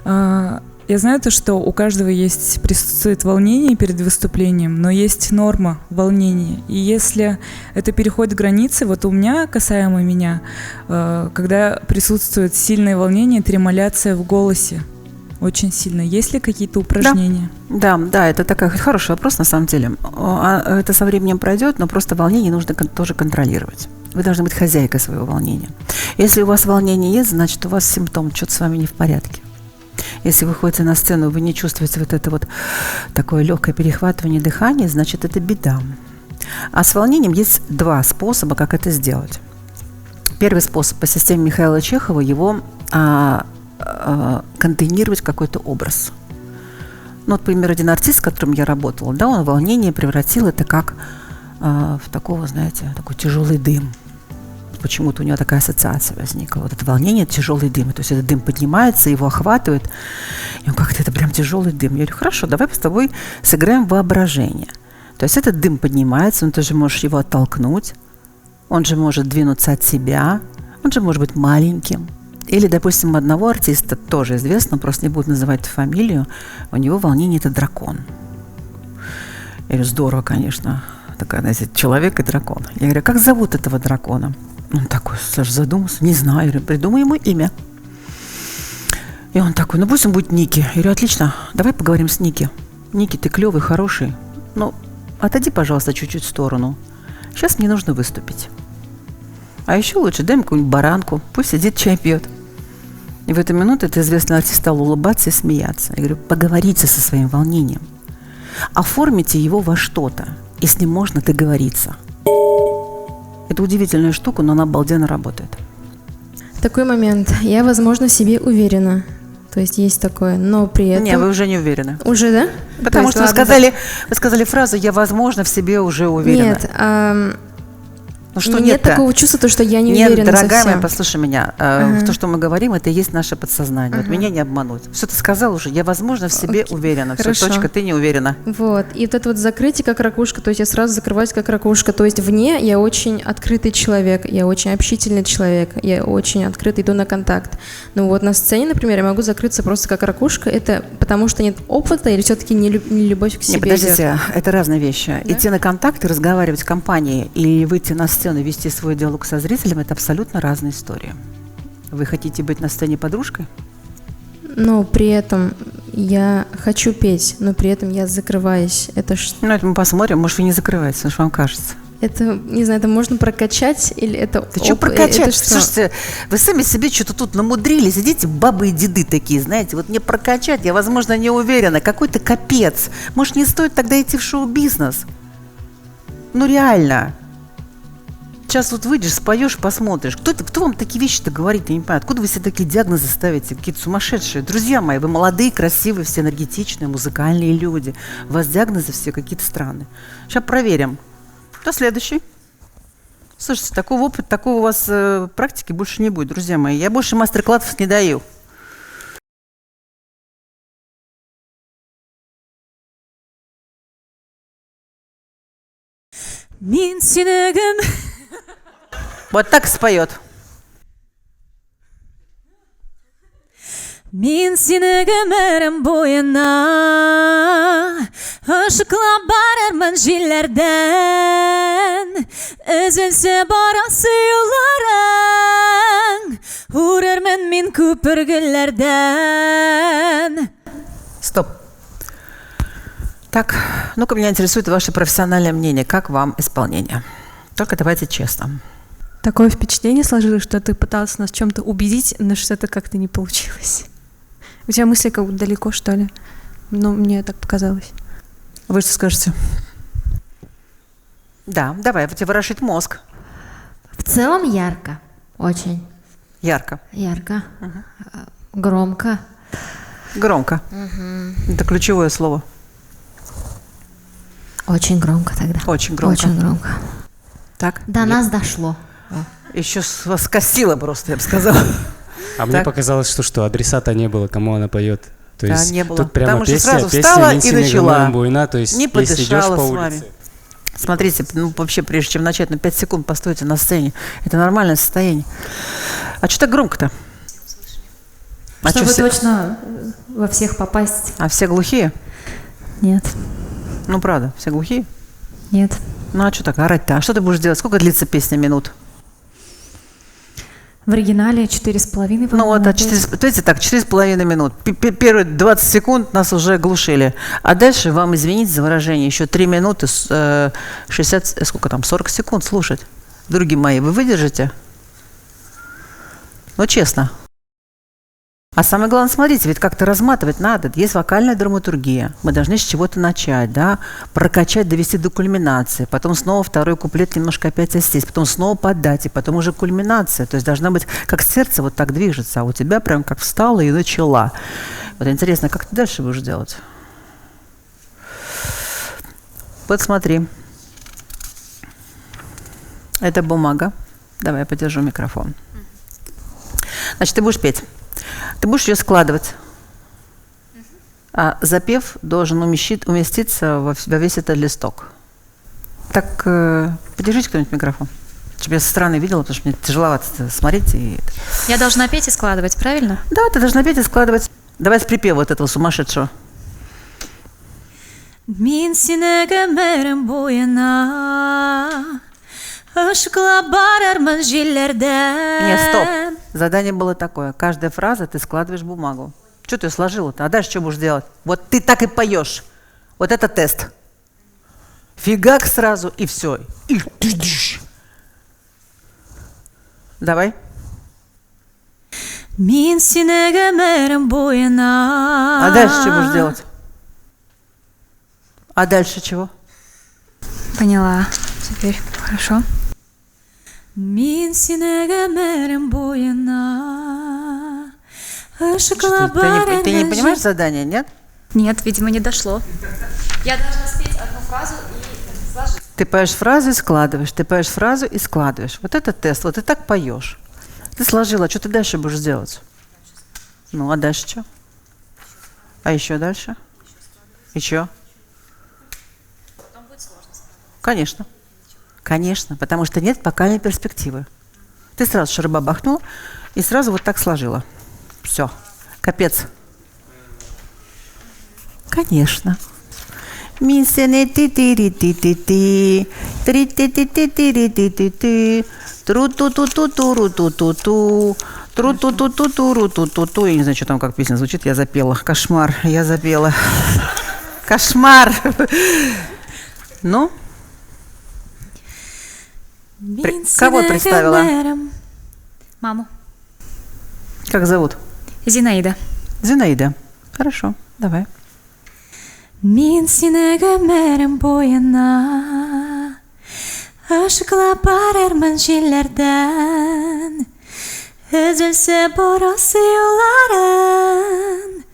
Я знаю то, что у каждого присутствует волнение перед выступлением, но есть норма волнения. И если это переходит границы, вот у меня, касаемо меня, когда присутствует сильное волнение, тремоляция в голосе, очень сильно. Есть ли какие-то упражнения? Да, это такой хороший вопрос на самом деле. Это со временем пройдет, но просто волнение нужно тоже контролировать. Вы должны быть хозяйкой своего волнения. Если у вас волнение есть, значит у вас симптом, что-то с вами не в порядке. Если вы ходите на сцену, вы не чувствуете вот это вот такое легкое перехватывание дыхания, значит это беда. А с волнением есть два способа, как это сделать. Первый способ по системе Михаила Чехова, его контейнировать в какой-то образ. Ну, вот, например, один артист, с которым я работала, да, он волнение превратил это как в такого, знаете, такой тяжелый дым. Почему-то у него такая ассоциация возникла. Вот это волнение, тяжелый дым. То есть этот дым поднимается, его охватывает. И он как-то это прям тяжелый дым. Я говорю, хорошо, давай с тобой сыграем воображение. То есть этот дым поднимается, но ты же можешь его оттолкнуть. Он же может двинуться от себя. Он же может быть маленьким. Или, допустим, одного артиста, тоже известно, просто не буду называть фамилию, у него волнение – это дракон. Я говорю, здорово, конечно, такая, знаете, человек и дракон. Я говорю, как зовут этого дракона? Он такой, Саша, задумался, не знаю, я говорю, придумай ему имя. И он такой, ну пусть он будет Ники. Я говорю, отлично, давай поговорим с Ники. Ники, ты клевый, хороший, ну отойди, пожалуйста, чуть-чуть в сторону. Сейчас мне нужно выступить. А еще лучше дай ему какую-нибудь баранку, пусть сидит, чай пьет. И в эту минуту этот известный артист стал улыбаться и смеяться. Я говорю, поговорите со своим волнением. Оформите его во что-то, и с ним можно договориться. Это удивительная штука, но она обалденно работает. Такой момент. Я, возможно, в себе уверена. То есть такое, но при этом... Не, вы уже не уверены. Уже, да? Потому То что есть, вы сказали фразу «я, возможно, в себе уже уверена». Нет, ну что нет такого чувства, то, что я не уверена Нет, дорогая совсем. моя, послушай меня. То, что мы говорим, это и есть наше подсознание. Вот меня не обмануть. Все ты сказал уже. Я, возможно, в себе уверена. Все, Хорошо. точка, ты не уверена. Вот. И вот это вот закрытие как ракушка, то есть я сразу закрываюсь как ракушка. То есть вне я очень открытый человек, я очень общительный человек, я очень открытый, иду на контакт. Но вот на сцене, например, я могу закрыться просто как ракушка. Это потому что нет опыта или все-таки не любовь к себе? Не, подождите, это разные вещи. Да? Идти на контакт и разговаривать в компании или выйти на сцену и вести свой диалог со зрителем – это абсолютно разные истории. Вы хотите быть на сцене подружкой? Но при этом я хочу петь, но при этом я закрываюсь. Это Ну, это мы посмотрим. Может, вы не закрываетесь, что вам кажется. Это, не знаю, это можно прокачать или это... Ты что прокачать? Это что? Слушайте, вы сами себе что-то тут намудрили. Сидите, бабы и деды такие, знаете. Вот мне прокачать, я, возможно, не уверена. Какой-то капец. Может, не стоит тогда идти в шоу-бизнес? Ну, реально. Сейчас вот выйдешь, споешь, посмотришь. Кто вам такие вещи-то говорит, я не понимаю. Откуда вы себе такие диагнозы ставите? Какие-то сумасшедшие. Друзья мои, вы молодые, красивые, все энергетичные, музыкальные люди. У вас диагнозы все какие-то странные. Сейчас проверим. Кто следующий? Слушайте, такого опыта, такого у вас практики больше не будет, друзья мои. Я больше мастер-классов не даю. Вот так споет. Мин сені гөмірім бойына Ашықлап барармын жерлерден Үзілсе барасы юларың Урырмын мен көпіргілерден. Стоп. Так, ну-ка, меня интересует ваше профессиональное мнение. Как вам исполнение? Только давайте честно. Такое впечатление сложилось, что ты пытался нас в чем-то убедить, но что-то как-то не получилось. У тебя мысли как будто далеко, что ли? Ну, мне так показалось. Вы что скажете? Да, давай, тебе ворошить мозг. В целом ярко. Очень. Ярко. Ярко. Громко. Громко. Это ключевое слово. Очень громко тогда. Очень громко. Очень громко. Так. До нас дошло. Еще вас косило просто, я бы сказала. А мне показалось, что адресата не было, кому она поет. То да, есть не было. тут прямо Потому что песня, сразу встала и начала. Буйна, то есть не если идешь по улице. Вами. Смотрите, ну вообще, прежде чем начать, 5 секунд постойте на сцене. Это нормальное состояние. А что так громко-то? Чтобы точно во всех попасть. А все глухие? Нет. Ну правда, все глухие? Нет. Ну а что так орать-то? А что ты будешь делать? Сколько длится песня минут? В оригинале 4,5. Ну вот, то есть так, 4,5 минут. Первые 20 секунд нас уже глушили. А дальше вам, извините за выражение, еще 3 минуты, 60, сколько там, 40 секунд слушать. Другие мои, вы выдержите? Ну честно. А самое главное, смотрите, ведь как-то разматывать надо. Есть вокальная драматургия. Мы должны с чего-то начать, да, прокачать, довести до кульминации. Потом снова второй куплет немножко опять осесть. Потом снова подать, и потом уже кульминация. То есть должна быть, как сердце вот так движется, а у тебя прям как встала и начала. Вот интересно, как ты дальше будешь делать? Вот смотри. Это бумага. Давай я подержу микрофон. Значит, ты будешь петь. Ты будешь ее складывать, а запев должен уместиться во весь этот листок. Так, подержите кто-нибудь микрофон. Чтобы я со стороны видела, потому что мне тяжеловато смотреть. Я должна петь и складывать, правильно? Да, ты должна петь и складывать. Давай с припева вот этого сумасшедшего. Мин сені гөмірім бойына Ашықлап барармын жерлерден. Нет, стоп. Задание было такое. Каждая фраза ты складываешь в бумагу. Что ты сложила-то? А дальше что будешь делать? Вот ты так и поешь. Вот это тест. Фигак сразу и все. Давай. Мин сені гөмірім бойына. А дальше что будешь делать? А дальше чего? Поняла. Теперь хорошо. Мин синеге мерем бойына. Ышыкла Ты не понимаешь задание, нет? Нет, видимо, не дошло. Я должна спеть одну фразу и сложить. Ты поешь фразу и складываешь, ты поешь фразу и складываешь. Вот это тест, вот ты так поешь. Ты сложила, что ты дальше будешь делать? Ну, а дальше что? А еще дальше? Еще? Потом будет сложно сказать. Конечно. Конечно, потому что нет вокальной перспективы. Ты сразу шарабабахнула и сразу вот так сложила. Все. Капец. Конечно. Мисене ти ти ти ти ти ти три ти ти ти ти ти ти ти тру ту ту ту ту ру ту ту ту тру ту ту ту ту ру ту ту ту. Я не знаю, что там, как песня звучит, я запела. Кошмар, я запела. Кошмар. Ну? Кого представила? Маму. Как зовут? Зинаида. Зинаида. Хорошо, давай. Мин синеге мерем бойына. Ышыкла барырмын җилләрдән. Өзелсә барасы юлларын.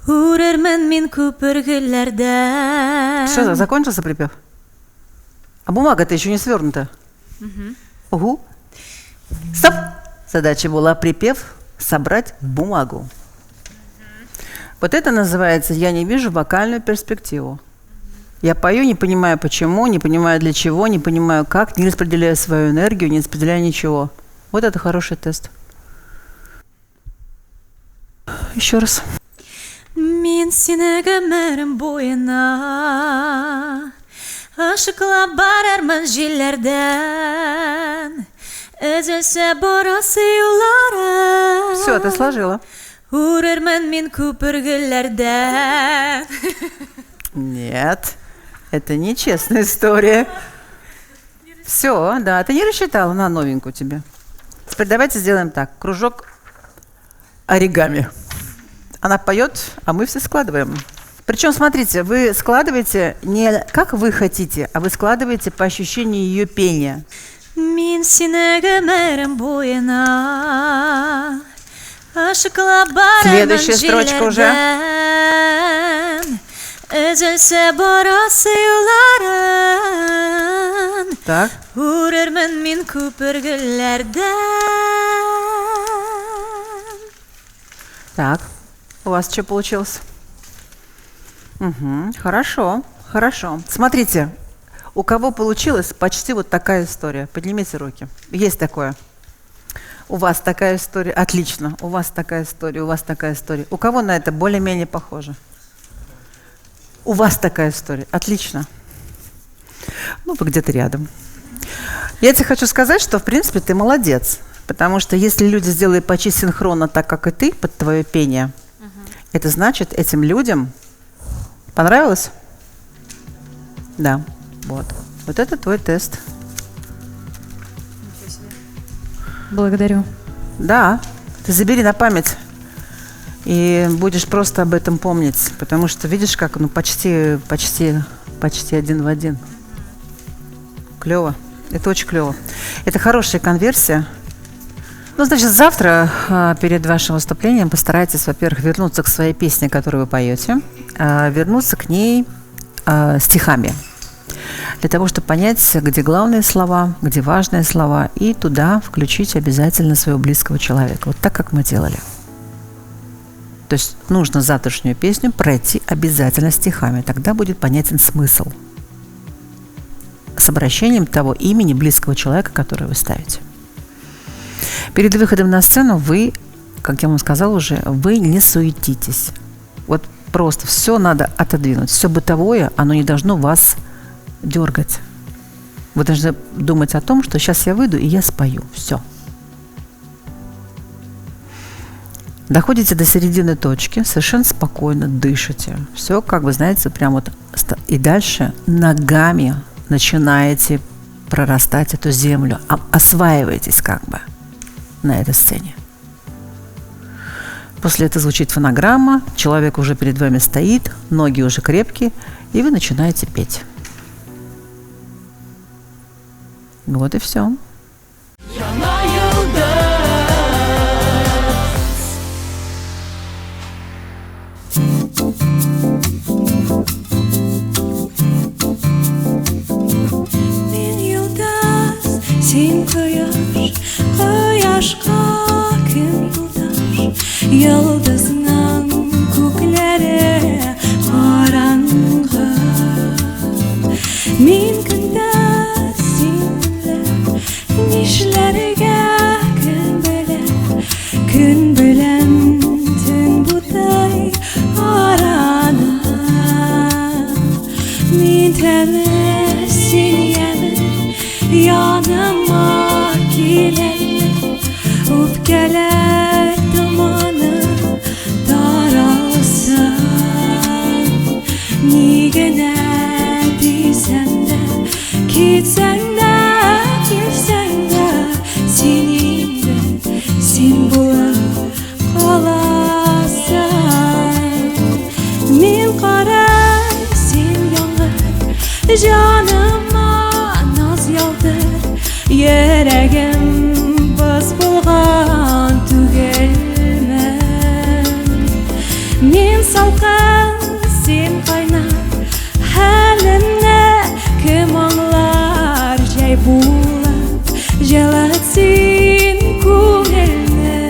Үрермен мин күпер гөлләрдән. Что, закончился припев? А бумага-то еще не свернута. Угу. Стоп! Задача была припев собрать в бумагу. Вот это называется «я не вижу вокальную перспективу». Я пою, не понимаю почему, не понимаю для чего, не понимаю как, не распределяю свою энергию, не распределяю ничего. Вот это хороший тест. Еще раз. Мин синеге мерем бойына. Ышыкла барырмын җилләрдән. Өзелсә барасы юлларын. Все, ты сложила. Үрермен мин күпер гөлләрдән. Нет, это нечестная история. Все, да, ты не рассчитала на новенькую тебе. Теперь давайте сделаем так. Кружок оригами. Она поет, а мы все складываем. Причем, смотрите, вы складываете не как вы хотите, а вы складываете по ощущению ее пения. Мин синеге мерем бойына. Ышыкла барырмын Следующая строчка уже. Өзелсә барасы юлларын. Так. Үрермен мин күпер гөлләрдән. Так, у вас что получилось? Угу, хорошо, хорошо. Смотрите, у кого получилось почти вот такая история. Поднимите руки. Есть такое. У вас такая история. Отлично. У вас такая история, у вас такая история. У кого на это более-менее похоже? У вас такая история. Отлично. Ну, вы где-то рядом. Я тебе хочу сказать, что, в принципе, ты молодец. Потому что если люди сделали почти синхронно так, как и ты, под твое пение, это значит, этим людям понравилось? Да. Вот. Вот это твой тест. Благодарю. Да. Ты забери на память. И будешь просто об этом помнить. Потому что видишь, как почти один в один. Клево. Это очень клево. Это хорошая конверсия. Ну, значит, завтра перед вашим выступлением постарайтесь, во-первых, вернуться к своей песне, которую вы поете, вернуться к ней стихами. Для того, чтобы понять, где главные слова, где важные слова, и туда включить обязательно своего близкого человека. Вот так, как мы делали. То есть нужно завтрашнюю песню пройти обязательно стихами. Тогда будет понятен смысл. С обращением того имени близкого человека, который вы ставите. Перед выходом на сцену вы, как я вам сказала уже, вы не суетитесь. Вот просто все надо отодвинуть. Все бытовое, оно не должно вас дергать. Вы должны думать о том, что сейчас я выйду и я спою. Все. Доходите до середины точки, совершенно спокойно дышите. Все, как вы знаете, прям вот. И дальше ногами начинаете прорастать эту землю. Осваиваетесь как бы на этой сцене. После этого звучит фонограмма, человек уже перед вами стоит, ноги уже крепкие, и вы начинаете петь. Вот и все. Sen koyaşqa kim yoldaş Yıldızның көкләре қараңғы Мен күндә сен белән Нишләргә күн белән төн бутай араны Мен тәме сен yanıma kilen Öpkeler dumanı daralsan Nigene diysen de Gitsen de girsen de Senin de sen bulup kalasan Men qaray sen yağır canıma Yüreğim buz bulğan tügelmən Men salqın, sen qaynar Həlimni kim anlar Jay bulab, jelatsin көңілні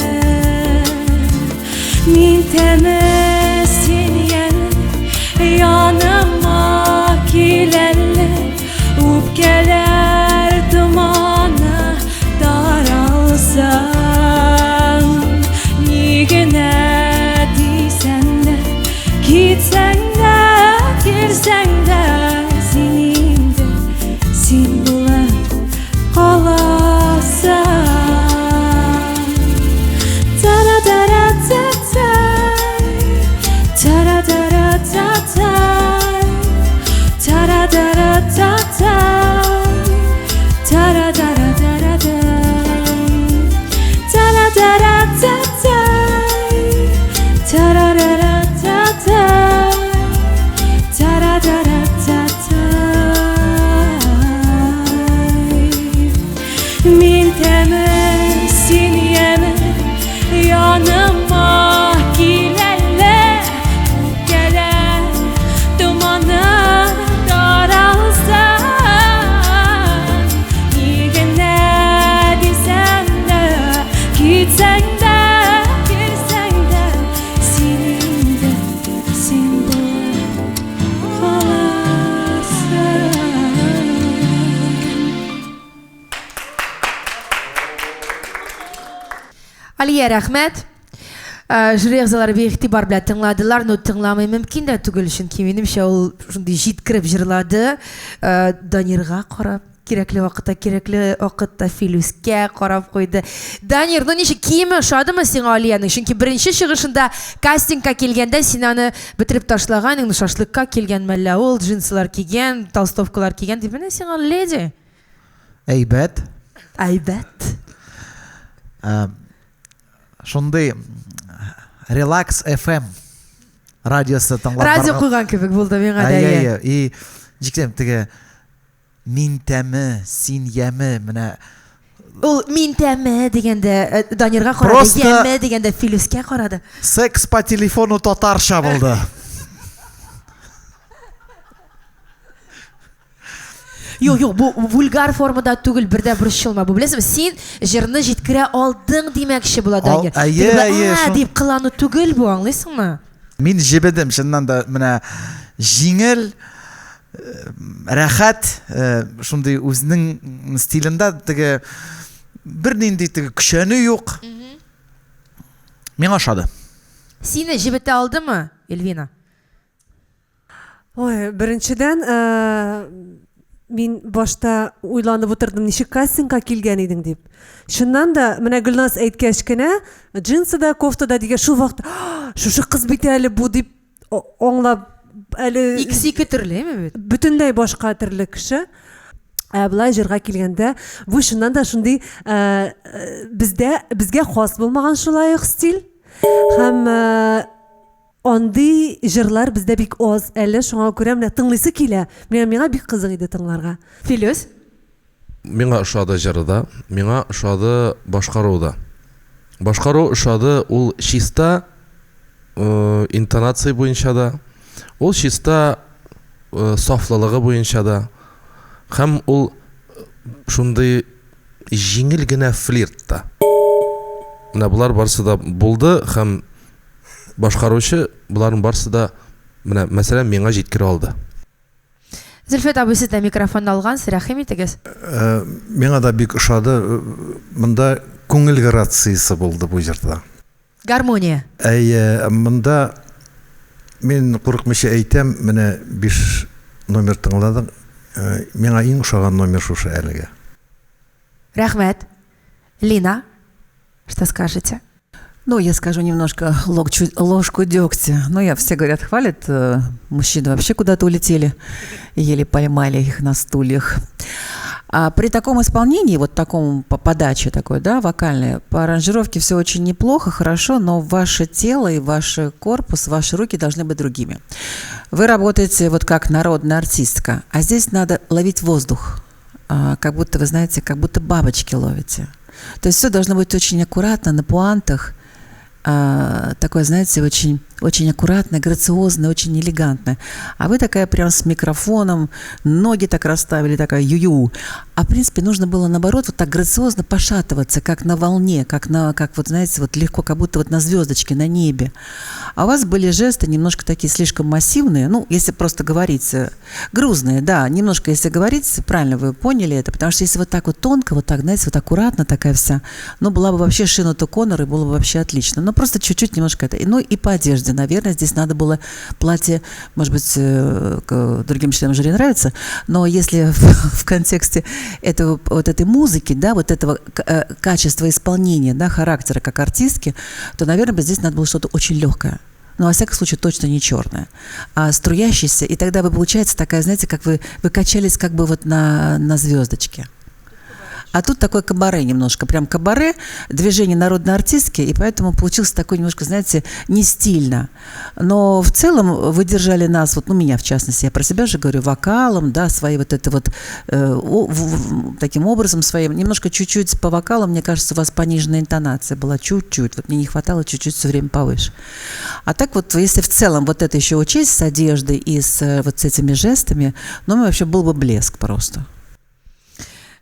Men təmiz sen yanıma kilenli Öpkeler dumanı daralsan Nigene diysen de Gitsen de girsen de Senin de sen bulab kalasan Tara-tara-ta-tay Tara-tara-ta-tay Tara-tara-ta-tay Men temiz sen yanıma kilenle Geler dumanı daralsan Nigene diysen de Gitsen de girsen de Senin de sen bulup kalasan Aliya рәхмәт. Жюри әгъзалары бе'игътибар белән тыңладылар, но тыңламый мөмкин дә түгел, чөнки минемчә ул шундый җиткереп җырлады. Данирга карап, кирәкле вакытта Филүскә карап куйды. Данир, ну ничек киеме ошадымы сиңа Алияның? Чөнки беренче чыгышында кастингка килгәндә син аны бетереп ташлаган, инде шашлыкка килгән мәллә ул джинсылар кигән, толстовкалар кигән дип менә сиңа леди. Әйбәт. Шундый Relax FM радиосы тыңлап Радио куйган кебек булды миңа да. И җиктем теге мин тәме, син яме менә Ул мин тәме дигәндә Данирга карады, яме дигәндә Филүскә карады. Секс по телефону татарча булды. Юк, бу вульгар формада түгел, бердә борчылма. Бу беләсеңме, син җырны җиткерә алдың димәкче була Данир. Дип кылану түгел бу, аңлыйсыңмы? Мин җибедем, чыннан да менә җиңел рәхәт, шундый үзенең стилендә теге бернинди теге көчәнү юк. Миңа ошады. Сине җибетә алдымы, Эльвина? Ой, беренчедән Мин башта уйланып утырдым, ничек кастингка килгән идең дип. Шуннан да менә Гөлназ әйткәч кенә, джинсыда, кофтада дигән шул вакытта, шушы кыз бит әле бу дип аңлап, әле Икесе төрлеме бит? Бөтенләй башка төрле кеше. Булай җырга килгәндә, бу шуннан да шундый безгә хас булмаган шулай ук стиль. Һәм андый җырлар бездә бик аз әле, шуңа күрә менә тыңлыйсы килә. Миңа бик кызык иде тыңларга. Филүс? Миңа ошады җырда, миңа ошады башкаруда. Башкару ошады ул чиста интонация буенча да, ул чиста сафлылыгы буенча да, һәм ул шундый җиңел генә флирт та. Менә булар барысы да булды һәм башкаручы буларның барысы да менә мәсәлән миңа җиткерә алды. Зөлфәт абый, сез дә микрофонны алгансыз, рәхим итегез. Миңа да бик ошады. Монда күңел грациясе булды бу җырда. Гармония. Монда мен курыкмыйча әйтәм, менә 5 номер тыңладым. Миңа иң ошаган номер шушы әлегә. Рәхмәт. Лина, что скажете? Ну, я скажу немножко ложку дегтя. Ну, все говорят, хвалят, мужчины вообще куда-то улетели, еле поймали их на стульях. А при таком исполнении, вот таком по подаче такой, да, вокальной, по аранжировке все очень неплохо, хорошо, но ваше тело и ваш корпус, ваши руки должны быть другими. Вы работаете вот как народная артистка, а здесь надо ловить воздух, как будто, вы знаете, как будто бабочки ловите. То есть все должно быть очень аккуратно, на пуантах, такое, знаете, очень, очень аккуратное, грациозное, очень элегантное. А вы такая прям с микрофоном, ноги так расставили, такая ю-ю. А в принципе нужно было наоборот вот так грациозно пошатываться, как на волне, как вот знаете, вот легко, как будто вот на звездочке, на небе. А у вас были жесты немножко такие слишком массивные, ну, если просто говорить, грузные, да, немножко, если говорить, правильно вы поняли это, потому что если вот так вот тонко, вот так, знаете, вот аккуратно такая вся, ну, была бы вообще Шина Коннор, и было бы вообще отлично. Но просто чуть-чуть немножко это. Ну, и по одежде, наверное, здесь надо было платье, может быть, другим членам жюри нравится, но если в контексте этого, вот этой музыки, да, вот этого качества исполнения, да, характера как артистки, то, наверное, здесь надо было что-то очень легкое. Но, во всяком случае, точно не черное, а струящееся. И тогда вы, получается, такая, знаете, как вы качались как бы вот на звездочке. А тут такое кабаре немножко, прям кабаре, движение народной артистки, и поэтому получился такой немножко, знаете, не стильно. Но в целом вы держали нас, вот, ну, меня в частности, я про себя же говорю, вокалом, да, своей вот это вот, таким образом своим, немножко чуть-чуть по вокалу, мне кажется, у вас пониженная интонация была, чуть-чуть, вот мне не хватало чуть-чуть все время повыше. А так вот, если в целом вот это еще учесть с одеждой и с вот с этими жестами, ну, вообще был бы блеск просто.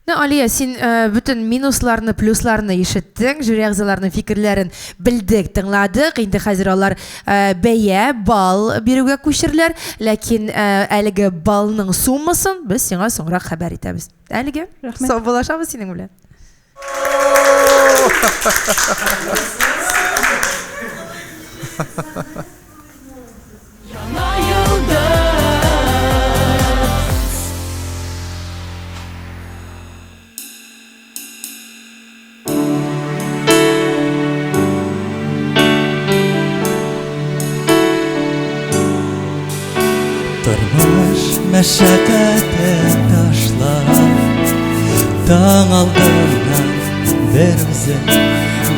Ну, Алия, син бүтін минусларны, плюсларны ишеттің, жюри ағзаларының фикерлерін білдік, тыңладық. Енді қазір олар бәйе, бал беруге көшірлер, ләкин әлігі балының суммасын біз сеңа соңырақ хабар етеміз. Әліге, сау болашамыз сенің білен. Мәшәкәте ташлап, таң алдымнан бер үзем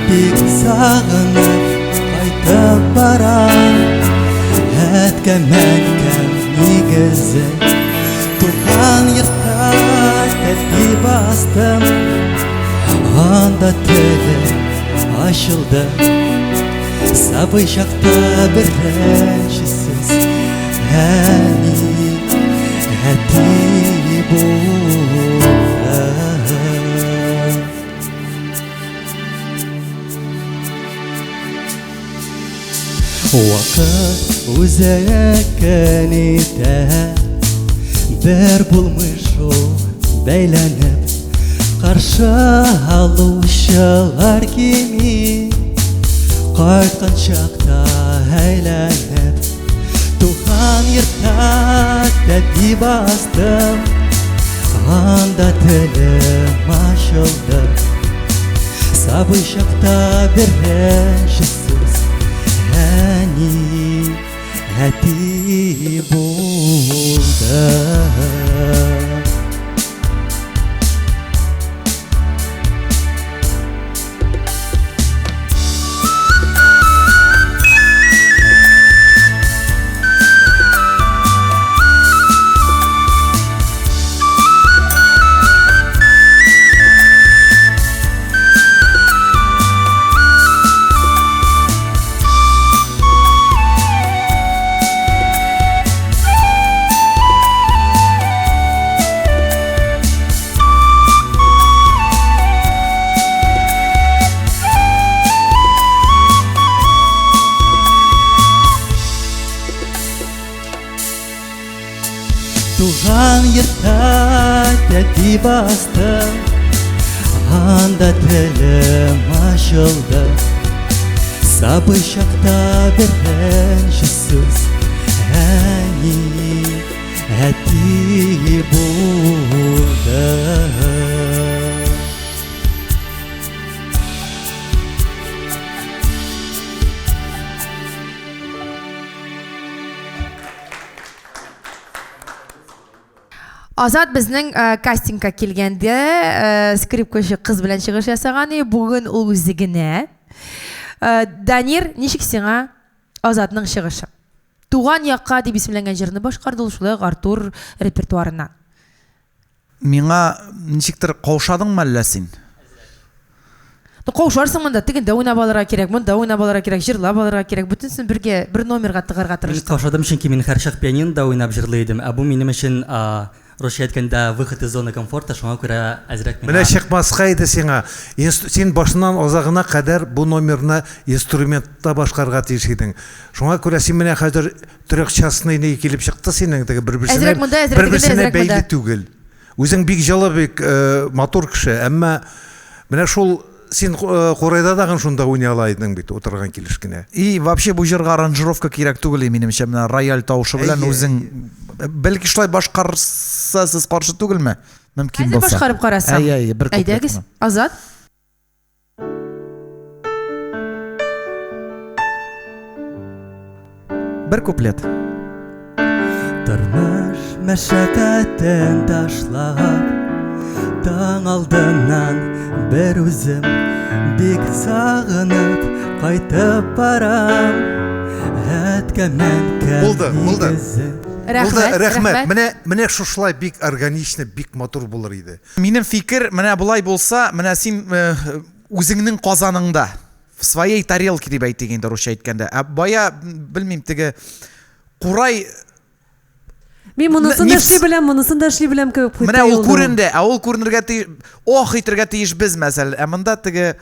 бик сағынып кайтып барам. Әткәм-мәткәм нигезе туган йортта тәпи бастым. Анда телем ачылды, сабый чакта беренчесез әни әти булды. Вакыт үзәккән итә, бер булмыш ул бәйләнеп, каршы алучылар кими, кайткан чакта әйләнеп, туган йортта тәпи бастым. Анда телем ачылды, сабый чакта беренчесез әни әти булды. тәтті басты анда тілім ашылды сабы шақта бірінші сөз әне әтті болды Азат безнең кастингка килгәндә скрипкачы кыз белән чыгыш ясаган иде. Бүген ул үзе генә. Данир, ничек сиңа Азатның чыгышы? Туган якка дип исемләнгән җырны башкарды ул шулай Артур репертуарыннан. Миңа ничектер каушадыңмы әллә син? Каушарсың монда, тегендә уйнап алырга кирәк, монда уйнап алырга кирәк, җырлап алырга кирәк. Бөтенсен бергә бер номерга тыгарга тырыштым. Каушадым, чөнки мин һәр чак пианинода уйнап җырлый идем. Бу минем өчен Рушия әйткәндә выход из зоны комфорта, шуңа күрә әзрәк миңа. Менә чыкмаска иде сиңа. Син башыннан азагына кадәр бу номерны инструментта башкарга тиеш идең. Шуңа күрә син менә хәзер трехчастный килеп чыкты синең теге бер-берсенә бәйле түгел. Үзең бик җылы, бик мотор кеше, әмма менә шул син Курайда дагы шунда уйный ала идең бит утырган килеш кенә. И вообще бу җырга аранжировка кирәк түгел, минемчә, менә рояль тавышы белән үзең бәлки шулай башкарса сез каршы түгелме? Мөмкин булса. Әйдә башкарып карасам. Бер куплет. Әйдәгез, Азат. Бер куплет. Тормыш мәшәкатен ташлап таң алдыннан бер үзем бик сагынып кайтып барам әткәмән Булды. Рәхмәт. Менә шушлай бик органично, бик мотор булыр иде. Минем фикер, менә булай булса, менә син үзеңнең казаныңда в своей тарелке дип әйтегән дә русча әйткәндә. Бая белмим теге Курай Мин монысын да эшли беләм, монысын да эшли беләм кебек. Менә ул күренде, ул күренергә тиеш, итергә тиеш без мәсәл. Монда теге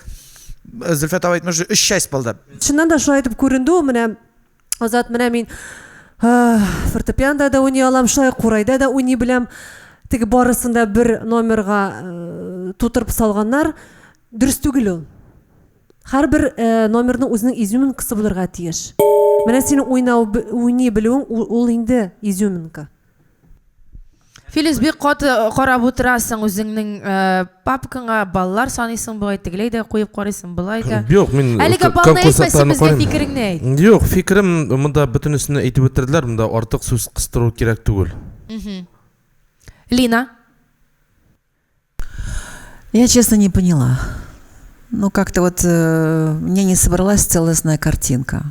Зөлфәт абый әйтмәш 3 часть булды. Чыннан да шулай итеп күренде ул. Менә Азат, менә мин фортепианда да уйный алам, шулай Курайда да уйный беләм. Теге барысында бер номерга тутырып салганнар. Дөрес түгел ул. Һәрбер номерның үзенең изюминкасы булырга тиеш. Менә синең уйный белүең ул инде изюминка. Филис, бик каты карап утырасың үзеңнең папкаңа, баллар саныйсың бугай, тегеләй дә куеп карыйсың булай да. Юк, мин Әлегә балны әйтмәсәң безгә фикереңне әйт. Юк, фикерем монда бөтенесен әйтеп үтерделәр, монда артык сүз кыстыру кирәк түгел. Лина. Я честно не поняла. Ну, как-то вот мне не собралась целостная картинка.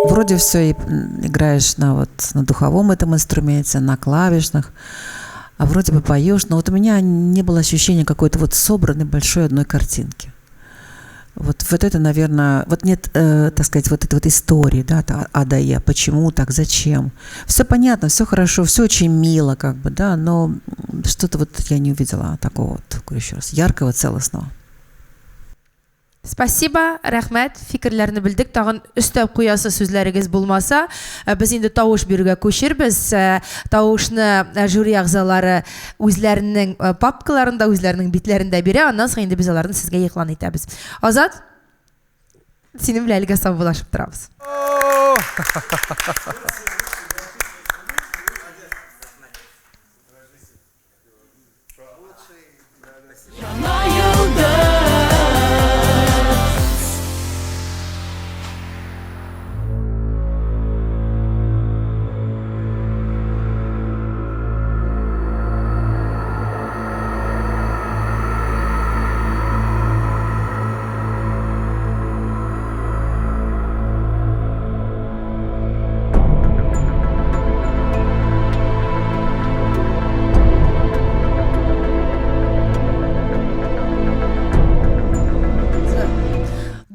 Вроде все играешь на духовом этом инструменте, на клавишных, а вроде бы поешь, но вот у меня не было ощущения какой-то вот собранной большой одной картинки. Вот это, наверное, вот нет, так сказать, вот этой вот истории, да, А да Я, почему так, зачем. Все понятно, все хорошо, все очень мило, как бы, да, но что-то вот я не увидела такого вот, говорю еще раз, яркого, целостного. Спасибо, рәхмәт, фикерләрне белдек. Тагын өстәп куясы сүзләрегез булмаса, без инде тавыш бирүгә күчербез. Тавышны жюри әгъзалары үзләренең папкаларында, үзләренең битләрендә бирә. Аннан соң инде без аларны сезгә игълан итәбез. Азат, синең белән әлегә саубуллашып торабыз.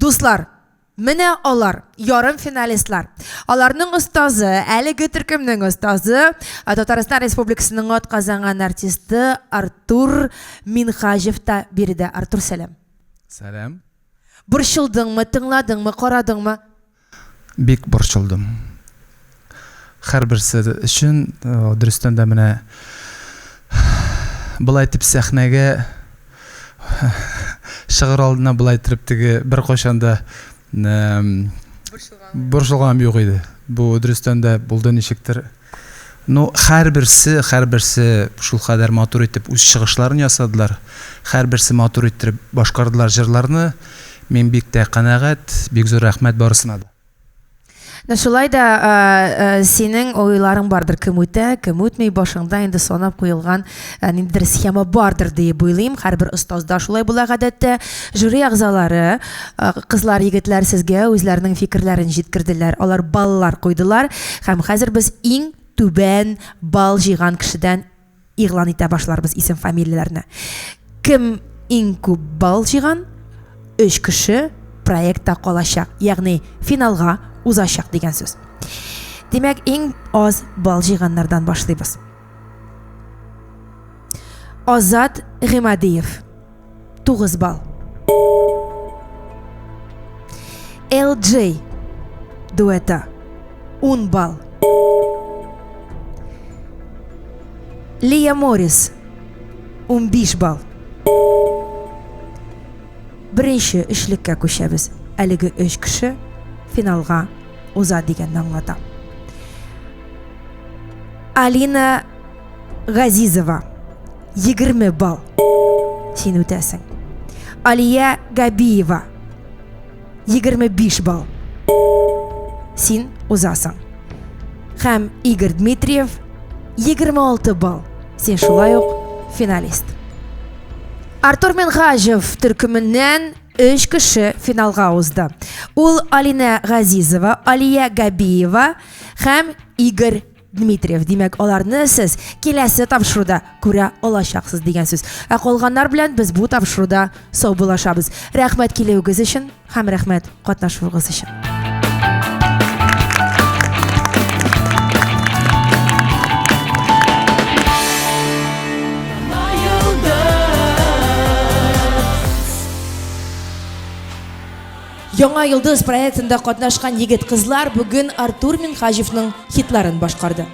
Дуслар, менә алар, ярым финалистлар. Аларның остазы, әлеге төркемнең остазы, Татарстан Республикасының атказанган артисты Артур Минхажев та бирде. Артур, сәлам. Сәлам. Борчылдыңмы, тыңладыңмы, карадыңмы? Бик борчылдым. Һәр берсе өчен дөрестән дә менә Былай итеп сәхнәгә шыгыр алдына былай итеп теге бер кашанда борчылган юк иде. Бу дөрестән дә булды ничектер. Ну, һәрберсе шул кадәр матур итеп үз чыгышларын ясадылар. Һәрберсе матур итеп башкардылар җырларны. Мен бик тә канәгать, бик зур рәхмәт барысына да. Шулай да синең ойларың бардыр, кем үтә, кем үтмәй, башыңда инде санап куелган ниндидер схема бардыр дип уйлыйм. Һәрбер остазда шулай була гадәттә. Жюри әгъзалары, кызлар, егетләр сезгә үзләренең фикерләрен җиткерделәр. Алар баллар куйдылар һәм хәзер без иң түбән балл җыйган кешедән игълан итә башларбыз исем фамилияләрне. Кем иң күп балл җыйган? 3 кеше проектта калачак, ягъни финалга узачак дигән сүз. Димәк, иң аз балл җыйганнардан башлыйбыз. Азат Гыймадиев 9 балл. LJ дуэты 10 балл. Лия Морис 15 балл. Беренче эшлеккә күчәбез. Әлеге 3 кеше финалга уза дигәнне аңлата. Алина Газизова 20 балл. Син үтәсең. Алия Габиева 25 балл. Син узасың. Һәм Игорь Дмитриев 26 балл. Син шулай ук финалист. Артур Минхажев төркеменнән 3 кеше финалга узды. Ул Алина Газизова, Алия Габиева һәм Игорь Дмитриев. Димәк, аларны сез киләсе тапшыруда күрә алачаксыз дигән сүз. Ә калганнар белән без бу тапшыруда сау булашабыз. Рәхмәт килүегез өчен һәм рәхмәт катнашуыгыз өчен. Яңа Йолдыз проектында катнашкан егет-кызлар бүген Артур Минхажевның хитларын башкарды.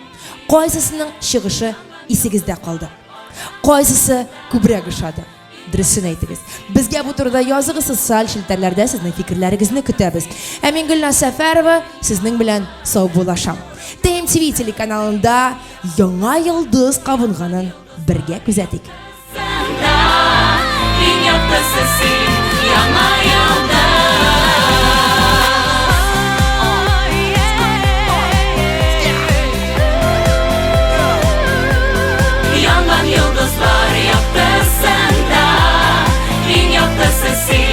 Кайсысының чыгышы исегездә калды? Кайсысы күбрәк ошады? Дөресен әйтегез. Безгә бу турыда языгыз социаль челтәрләрдә, сезнең фикерләрегезне көтәбез. Ә мин Гөлназ Сәфәрова сезнең белән сау булашам. TMTV телеканалында Яңа Йолдыз кабынганын бергә күзәтик. Yıldızlar yaktısında, in yaktısın.